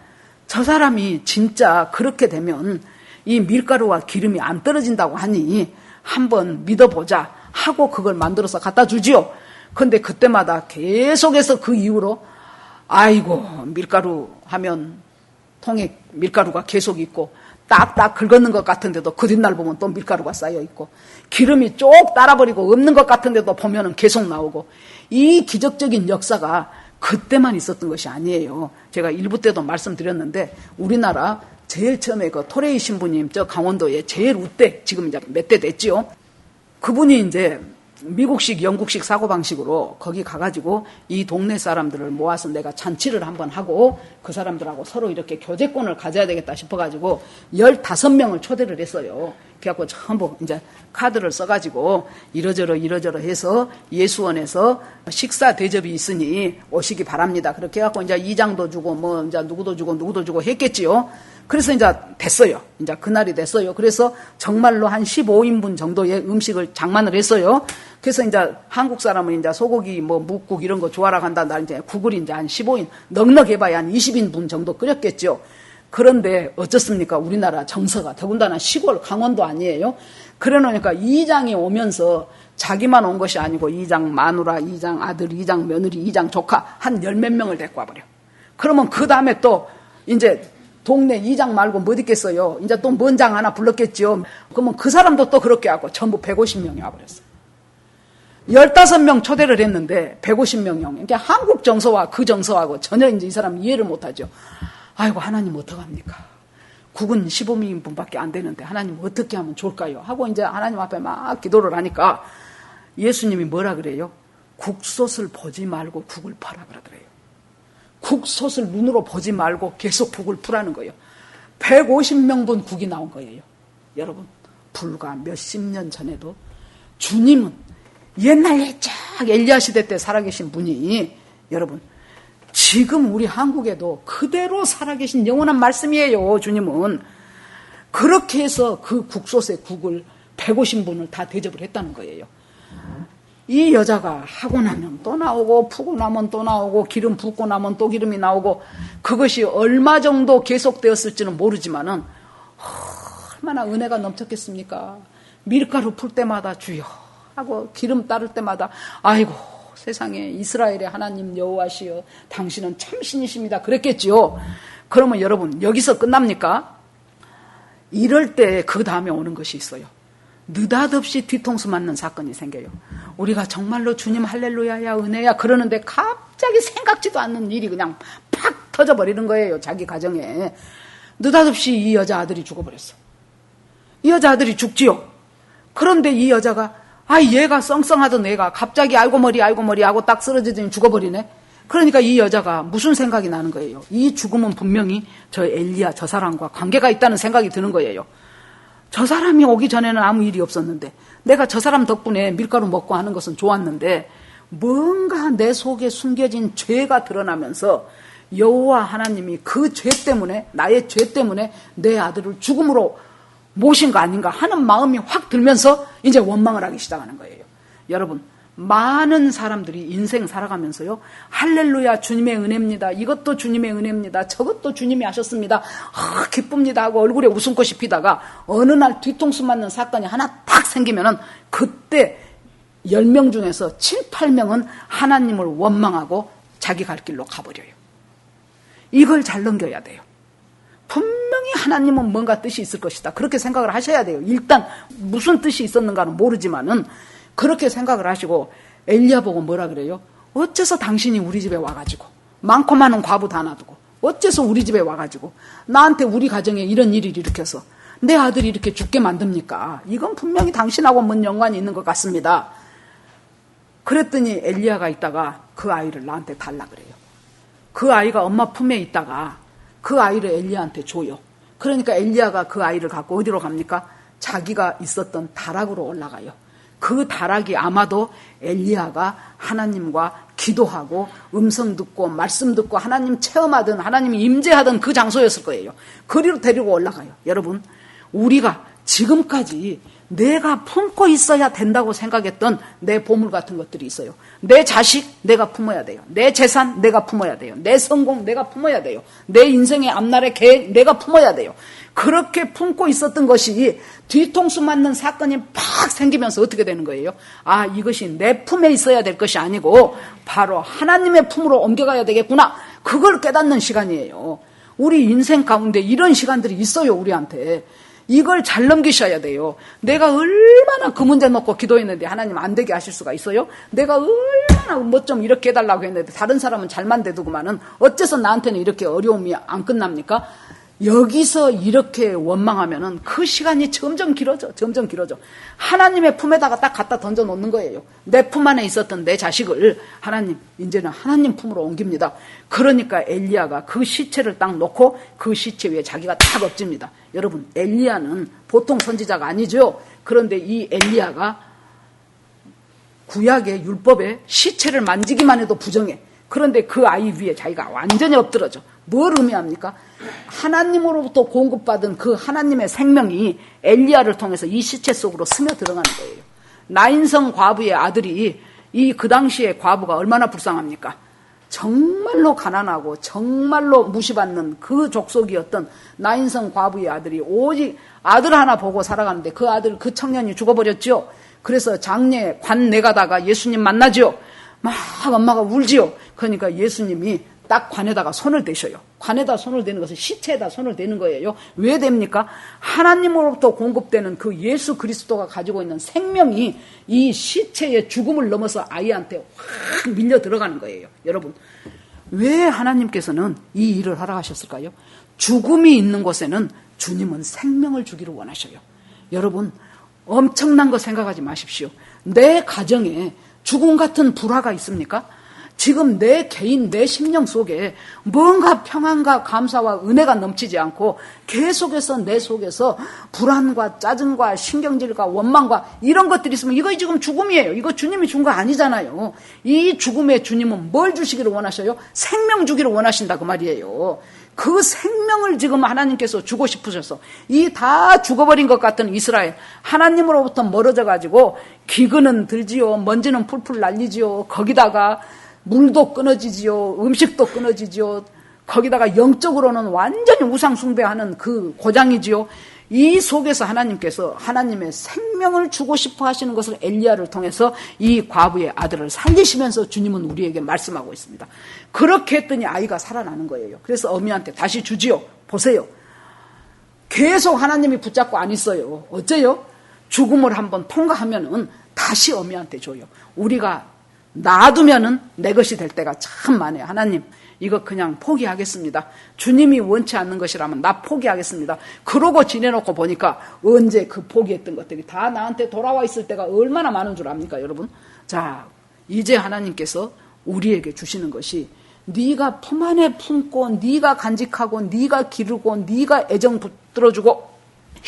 저 사람이 진짜 그렇게 되면 이 밀가루와 기름이 안 떨어진다고 하니 한번 믿어보자 하고 그걸 만들어서 갖다 주지요. 근데 그때마다 계속해서 그 이후로 아이고, 밀가루 하면 통에 밀가루가 계속 있고 딱딱 긁었는 것 같은데도 그 뒷날 보면 또 밀가루가 쌓여 있고 기름이 쪽 따라버리고 없는 것 같은데도 보면은 계속 나오고, 이 기적적인 역사가 그때만 있었던 것이 아니에요. 제가 일부 때도 말씀드렸는데 우리나라 제일 처음에 그 토레이 신부님 저 강원도에 제일 우때 지금 이제 몇 대 됐지요. 그분이 이제 미국식 영국식 사고방식으로 거기 가가지고 이 동네 사람들을 모아서 내가 잔치를 한번 하고 그 사람들하고 서로 이렇게 교제권을 가져야 되겠다 싶어가지고 15명을 초대를 했어요. 그래갖고 전부 이제 카드를 써가지고 이러저러 해서 예수원에서 식사 대접이 있으니 오시기 바랍니다. 그렇게 해갖고 이제 이장도 주고 뭐 이제 누구도 주고 했겠지요. 그래서 이제 됐어요. 이제 그날이 됐어요. 그래서 정말로 한 15인분 정도의 음식을 장만을 했어요. 그래서 이제 한국 사람은 이제 소고기 뭐 묵국 이런 거 좋아라 간다. 나 이제 국을 이제 한 15인, 넉넉해봐야 한 20인분 정도 끓였겠죠. 그런데 어쩌습니까? 우리나라 정서가 더군다나 시골 강원도 아니에요. 그래 놓으니까 이장이 오면서 자기만 온 것이 아니고 이장 마누라, 이장 아들, 이장 며느리, 이장 조카 한 10몇 명을 데리고 와버려. 그러면 그 다음에 또 이제 동네 이장 말고 뭐 있겠어요. 이제 또 먼 장 하나 불렀겠죠. 그러면 그 사람도 또 그렇게 하고 전부 150명이 와버렸어요. 15명 초대를 했는데 150명이 오면 그러니까 한국 정서와 그 정서하고 전혀 이제 이 사람 이해를 못하죠. 아이고, 하나님 어떡합니까? 국은 15인분밖에 안 되는데 하나님 어떻게 하면 좋을까요? 하고 이제 하나님 앞에 막 기도를 하니까 예수님이 뭐라 그래요? 국솥을 보지 말고 국을 퍼라 그러더래요. 국솥을 눈으로 보지 말고 계속 국을 풀라는 거예요. 150명분 국이 나온 거예요. 여러분, 불과 몇십 년 전에도 주님은 옛날 예적 엘리야 시대 때 살아계신 분이 여러분 지금 우리 한국에도 그대로 살아계신 영원한 말씀이에요. 주님은 그렇게 해서 그 국솥에 국을 150분을 다 대접을 했다는 거예요. 이 여자가 하고 나면 또 나오고 푸고 나면 또 나오고 기름 붓고 나면 또 기름이 나오고 그것이 얼마 정도 계속되었을지는 모르지만은 얼마나 은혜가 넘쳤겠습니까? 밀가루 풀 때마다 주여 하고 기름 따를 때마다 아이고 세상에 이스라엘의 하나님 여호와시여 당신은 참 신이십니다 그랬겠지요. 그러면 여러분 여기서 끝납니까? 이럴 때 그 다음에 오는 것이 있어요. 느닷없이 뒤통수 맞는 사건이 생겨요. 우리가 정말로 주님 할렐루야야 은혜야 그러는데 갑자기 생각지도 않는 일이 그냥 팍 터져버리는 거예요. 자기 가정에. 느닷없이 이 여자 아들이 죽어버렸어. 이 여자 아들이 죽지요. 그런데 이 여자가 얘가 썽썽하던 애가 갑자기 알고 머리 하고 딱 쓰러지더니 죽어버리네. 그러니까 이 여자가 무슨 생각이 나는 거예요. 이 죽음은 분명히 저 엘리야 저 사람과 관계가 있다는 생각이 드는 거예요. 저 사람이 오기 전에는 아무 일이 없었는데 내가 저 사람 덕분에 밀가루 먹고 하는 것은 좋았는데 뭔가 내 속에 숨겨진 죄가 드러나면서 여호와 하나님이 그 죄 때문에 나의 죄 때문에 내 아들을 죽음으로 모신 거 아닌가 하는 마음이 확 들면서 이제 원망을 하기 시작하는 거예요. 여러분 많은 사람들이 인생 살아가면서요 할렐루야 주님의 은혜입니다. 이것도 주님의 은혜입니다. 저것도 주님이 하셨습니다. 기쁩니다 하고 얼굴에 웃음꽃이 피다가 어느 날 뒤통수 맞는 사건이 하나 딱 생기면은 그때 10명 중에서 7, 8명은 하나님을 원망하고 자기 갈 길로 가버려요. 이걸 잘 넘겨야 돼요. 분명히 하나님은 뭔가 뜻이 있을 것이다. 그렇게 생각을 하셔야 돼요. 일단 무슨 뜻이 있었는가는 모르지만은 그렇게 생각을 하시고 엘리야 보고 뭐라 그래요? 어째서 당신이 우리 집에 와가지고 많고 많은 과부 다 놔두고 어째서 우리 집에 와가지고 나한테 우리 가정에 이런 일을 일으켜서 내 아들이 이렇게 죽게 만듭니까? 이건 분명히 당신하고 뭔 연관이 있는 것 같습니다. 그랬더니 엘리야가 있다가 그 아이를 나한테 달라 그래요. 그 아이가 엄마 품에 있다가 그 아이를 엘리야한테 줘요. 그러니까 엘리야가 그 아이를 갖고 어디로 갑니까? 자기가 있었던 다락으로 올라가요. 그 다락이 아마도 엘리야가 하나님과 기도하고 음성 듣고 말씀 듣고 하나님 체험하던 하나님이 임재하던 그 장소였을 거예요. 그리로 데리고 올라가요. 여러분, 우리가 지금까지 내가 품고 있어야 된다고 생각했던 내 보물 같은 것들이 있어요. 내 자식 내가 품어야 돼요. 내 재산 내가 품어야 돼요. 내 성공 내가 품어야 돼요. 내 인생의 앞날의 계획 내가 품어야 돼요. 그렇게 품고 있었던 것이 뒤통수 맞는 사건이 팍 생기면서 어떻게 되는 거예요? 아, 이것이 내 품에 있어야 될 것이 아니고 바로 하나님의 품으로 옮겨가야 되겠구나. 그걸 깨닫는 시간이에요. 우리 인생 가운데 이런 시간들이 있어요, 우리한테. 이걸 잘 넘기셔야 돼요. 내가 얼마나 그 문제 놓고 기도했는데 하나님 안 되게 하실 수가 있어요? 내가 얼마나 뭐 좀 이렇게 해달라고 했는데 다른 사람은 잘만 되더구만은 어째서 나한테는 이렇게 어려움이 안 끝납니까? 여기서 이렇게 원망하면은 그 시간이 점점 길어져. 하나님의 품에다가 딱 갖다 던져 놓는 거예요. 내 품 안에 있었던 내 자식을 하나님, 이제는 하나님 품으로 옮깁니다. 그러니까 엘리야가 그 시체를 딱 놓고 그 시체 위에 자기가 딱 엎집니다. 여러분, 엘리야는 보통 선지자가 아니죠. 그런데 이 엘리야가 구약의 율법에 시체를 만지기만 해도 부정해. 그런데 그 아이 위에 자기가 완전히 엎드러져. 뭘 의미합니까? 하나님으로부터 공급받은 그 하나님의 생명이 엘리야를 통해서 이 시체 속으로 스며 들어가는 거예요. 나인성 과부의 아들이 그 당시에 과부가 얼마나 불쌍합니까? 정말로 가난하고 정말로 무시받는 그 족속이었던 나인성 과부의 아들이 오직 아들 하나 보고 살아가는데 그 청년이 죽어버렸죠. 그래서 장례 관 내가다가 예수님 만나죠. 막 엄마가 울지요. 그러니까 예수님이 딱 관에다가 손을 대셔요. 관에다 손을 대는 것은 시체에다 손을 대는 거예요. 왜 됩니까? 하나님으로부터 공급되는 그 예수 그리스도가 가지고 있는 생명이 이 시체의 죽음을 넘어서 아이한테 확 밀려 들어가는 거예요. 여러분, 왜 하나님께서는 이 일을 하라 하셨을까요? 죽음이 있는 곳에는 주님은 생명을 주기를 원하셔요. 여러분, 엄청난 거 생각하지 마십시오. 내 가정에 죽음 같은 불화가 있습니까? 지금 내 개인, 내 심령 속에 뭔가 평안과 감사와 은혜가 넘치지 않고 계속해서 내 속에서 불안과 짜증과 신경질과 원망과 이런 것들이 있으면 이거 지금 죽음이에요. 이거 주님이 준 거 아니잖아요. 이 죽음의 주님은 뭘 주시기를 원하셔요? 생명 주기를 원하신다 그 말이에요. 그 생명을 지금 하나님께서 주고 싶으셔서 이 다 죽어버린 것 같은 이스라엘, 하나님으로부터 멀어져 가지고 기근은 들지요, 먼지는 풀풀 날리지요, 거기다가 물도 끊어지지요, 음식도 끊어지지요, 거기다가 영적으로는 완전히 우상 숭배하는 그 고장이지요. 이 속에서 하나님께서 하나님의 생명을 주고 싶어 하시는 것을 엘리야를 통해서 이 과부의 아들을 살리시면서 주님은 우리에게 말씀하고 있습니다. 그렇게 했더니 아이가 살아나는 거예요. 그래서 어미한테 다시 주지요. 보세요. 계속 하나님이 붙잡고 안 있어요. 어째요? 죽음을 한번 통과하면은 다시 어미한테 줘요. 우리가 놔두면은 내 것이 될 때가 참 많아요. 하나님, 이거 그냥 포기하겠습니다. 주님이 원치 않는 것이라면 나 포기하겠습니다. 그러고 지내놓고 보니까 언제 그 포기했던 것들이 다 나한테 돌아와 있을 때가 얼마나 많은 줄 압니까, 여러분? 자, 이제 하나님께서 우리에게 주시는 것이 네가 품 안에 품고 네가 간직하고 네가 기르고 네가 애정 붙들어주고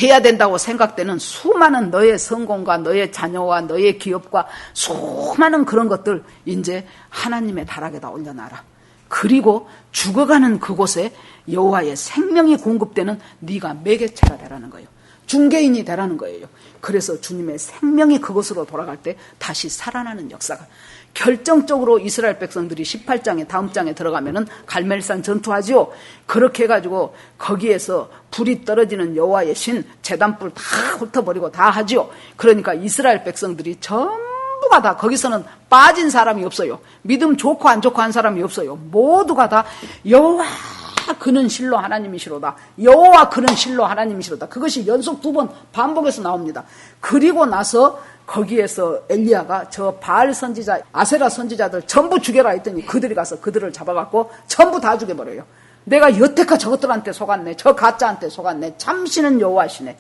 해야 된다고 생각되는 수많은 너의 성공과 너의 자녀와 너의 기업과 수많은 그런 것들 이제 하나님의 다락에다 올려놔라. 그리고 죽어가는 그곳에 여호와의 생명이 공급되는 네가 매개체가 되라는 거예요. 중개인이 되라는 거예요. 그래서 주님의 생명이 그곳으로 돌아갈 때 다시 살아나는 역사가 결정적으로 이스라엘 백성들이 18장에 다음 장에 들어가면은 갈멜산 전투하죠. 그렇게 해가지고 거기에서 불이 떨어지는 여호와의 신 제단불 다 훑어버리고 다 하죠. 그러니까 이스라엘 백성들이 전부가 다 거기서는 빠진 사람이 없어요. 믿음 좋고 안 좋고 한 사람이 없어요. 모두가 다 여호와 그는 실로 하나님이시로다. 여호와 그는 실로 하나님이시로다. 그것이 연속 2번 반복해서 나옵니다. 그리고 나서 거기에서 엘리야가 저 바알 선지자, 아세라 선지자들 전부 죽여라 했더니 그들이 가서 그들을 잡아갖고 전부 다 죽여버려요. 내가 여태껏 저것들한테 속았네. 저 가짜한테 속았네. 참신은 여호와시네.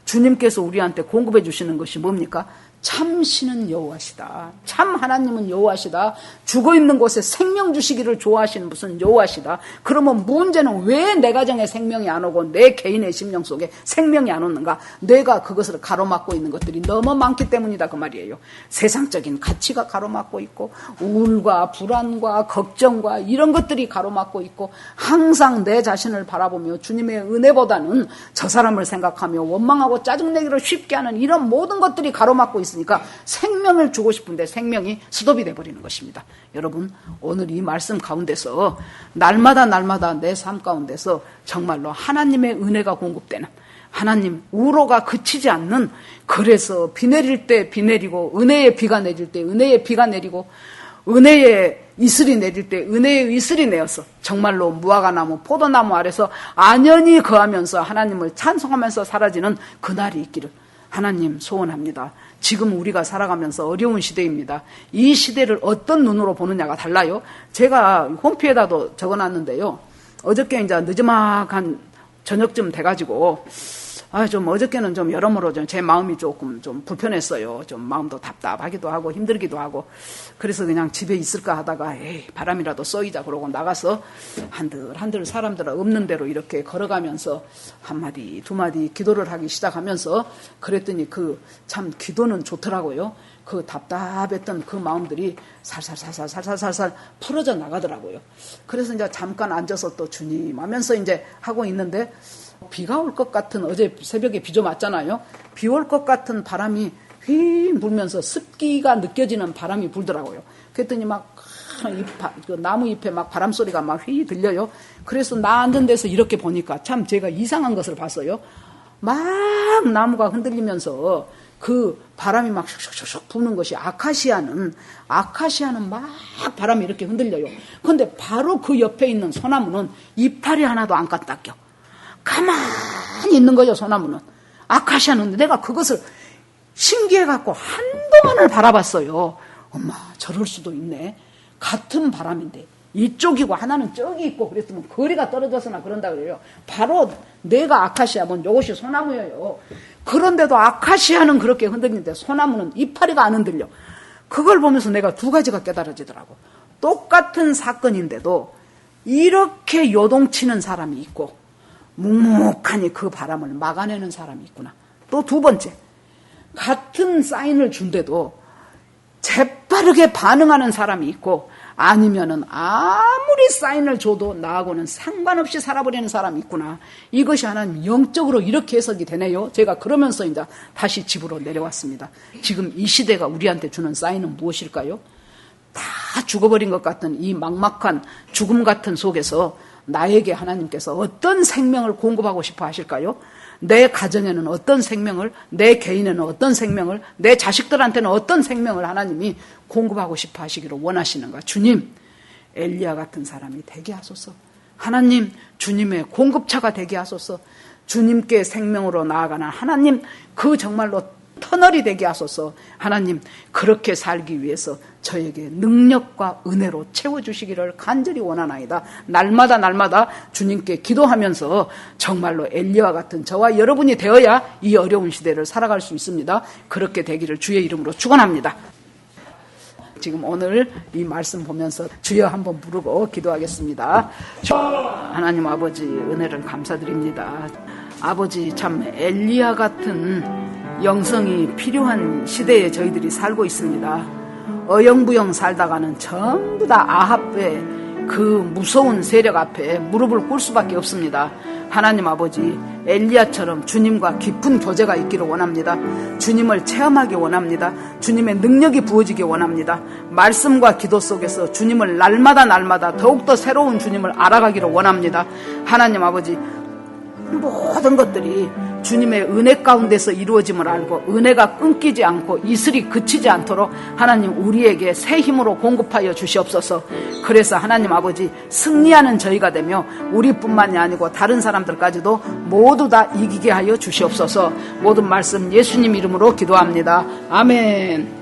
주님께서 우리한테 공급해 주시는 것이 뭡니까? 참신은 여호와시다. 참 하나님은 여호와시다. 죽어있는 곳에 생명 주시기를 좋아하시는 무슨 여호와시다. 그러면 문제는 왜 내 가정에 생명이 안 오고 내 개인의 심령 속에 생명이 안 오는가? 내가 그것을 가로막고 있는 것들이 너무 많기 때문이다 그 말이에요. 세상적인 가치가 가로막고 있고 우울과 불안과 걱정과 이런 것들이 가로막고 있고 항상 내 자신을 바라보며 주님의 은혜보다는 저 사람을 생각하며 원망하고 짜증내기를 쉽게 하는 이런 모든 것들이 가로막고 있습니다. 있으니까 생명을 주고 싶은데 생명이 스톱이 돼버리는 것입니다. 여러분 오늘 이 말씀 가운데서 날마다 내 삶 가운데서 정말로 하나님의 은혜가 공급되는 하나님 우로가 그치지 않는 그래서 비 내릴 때 비 내리고 은혜의 비가 내릴 때 은혜의 비가 내리고 은혜의 이슬이 내릴 때 은혜의 이슬이 내어서 정말로 무화과나무 포도나무 아래서 안연히 거하면서 하나님을 찬송하면서 사라지는 그날이 있기를 하나님 소원합니다. 지금 우리가 살아가면서 어려운 시대입니다. 이 시대를 어떤 눈으로 보느냐가 달라요. 제가 홈피에다도 적어놨는데요. 어저께 이제 늦지막한 저녁쯤 돼가지고 좀 어저께는 좀 여러모로 제 마음이 조금 좀 불편했어요. 좀 마음도 답답하기도 하고 힘들기도 하고 그래서 그냥 집에 있을까 하다가 바람이라도 쏘이자 그러고 나가서 한들 사람들 없는 대로 이렇게 걸어가면서 한마디 두마디 기도를 하기 시작하면서 그랬더니 참 기도는 좋더라고요. 그 답답했던 그 마음들이 살살 풀어져 나가더라고요. 그래서 이제 잠깐 앉아서 또 주님 하면서 이제 하고 있는데 비가 올 것 같은 어제 새벽에 비 좀 왔잖아요. 비 올 것 같은 바람이 휘 불면서 습기가 느껴지는 바람이 불더라고요. 그랬더니 막 그 나무 잎에 막 바람 소리가 막 휘 들려요. 그래서 나 앉은 데서 이렇게 보니까 참 제가 이상한 것을 봤어요. 막 나무가 흔들리면서 그 바람이 막 슉슉슉 부는 것이 아카시아는 막 바람이 이렇게 흔들려요. 그런데 바로 그 옆에 있는 소나무는 이파리 하나도 안 까딱겨. 가만히 있는 거죠, 소나무는. 아카시아는 내가 그것을 신기해갖고 한동안을 바라봤어요. 엄마, 저럴 수도 있네. 같은 바람인데 이쪽이고 하나는 저기 있고 그랬으면 거리가 떨어져서나 그런다 그래요. 바로 내가 아카시아면 이것이 소나무예요. 그런데도 아카시아는 그렇게 흔들리는데 소나무는 이파리가 안 흔들려. 그걸 보면서 내가 2가지가 깨달아지더라고. 똑같은 사건인데도 이렇게 요동치는 사람이 있고 묵묵하니 그 바람을 막아내는 사람이 있구나. 또 2번째, 같은 사인을 준데도 재빠르게 반응하는 사람이 있고 아니면은 아무리 사인을 줘도 나하고는 상관없이 살아버리는 사람이 있구나. 이것이 하나님 영적으로 이렇게 해석이 되네요. 제가 그러면서 이제 다시 집으로 내려왔습니다. 지금 이 시대가 우리한테 주는 사인은 무엇일까요? 다 죽어버린 것 같은 이 막막한 죽음 같은 속에서 나에게 하나님께서 어떤 생명을 공급하고 싶어 하실까요? 내 가정에는 어떤 생명을, 내 개인에는 어떤 생명을, 내 자식들한테는 어떤 생명을 하나님이 공급하고 싶어 하시기를 원하시는가? 주님, 엘리야 같은 사람이 되게 하소서. 하나님, 주님의 공급차가 되게 하소서. 주님께 생명으로 나아가는 하나님, 그 정말로 터널이 되게 하소서. 하나님, 그렇게 살기 위해서 저에게 능력과 은혜로 채워주시기를 간절히 원하나이다. 날마다 주님께 기도하면서 정말로 엘리야와 같은 저와 여러분이 되어야 이 어려운 시대를 살아갈 수 있습니다. 그렇게 되기를 주의 이름으로 축원합니다. 지금 오늘 이 말씀 보면서 주여 한번 부르고 기도하겠습니다. 하나님 아버지 은혜를 감사드립니다. 아버지 참 엘리야 같은 영성이 필요한 시대에 저희들이 살고 있습니다. 어영부영 살다가는 전부 다 아합의 그 무서운 세력 앞에 무릎을 꿇을 수밖에 없습니다. 하나님 아버지 엘리야처럼 주님과 깊은 교제가 있기를 원합니다. 주님을 체험하기 원합니다. 주님의 능력이 부어지기 원합니다. 말씀과 기도 속에서 주님을 날마다 더욱더 새로운 주님을 알아가기를 원합니다. 하나님 아버지 모든 것들이 주님의 은혜 가운데서 이루어짐을 알고 은혜가 끊기지 않고 이슬이 그치지 않도록 하나님 우리에게 새 힘으로 공급하여 주시옵소서. 그래서 하나님 아버지 승리하는 저희가 되며 우리뿐만이 아니고 다른 사람들까지도 모두 다 이기게 하여 주시옵소서. 모든 말씀 예수님 이름으로 기도합니다. 아멘.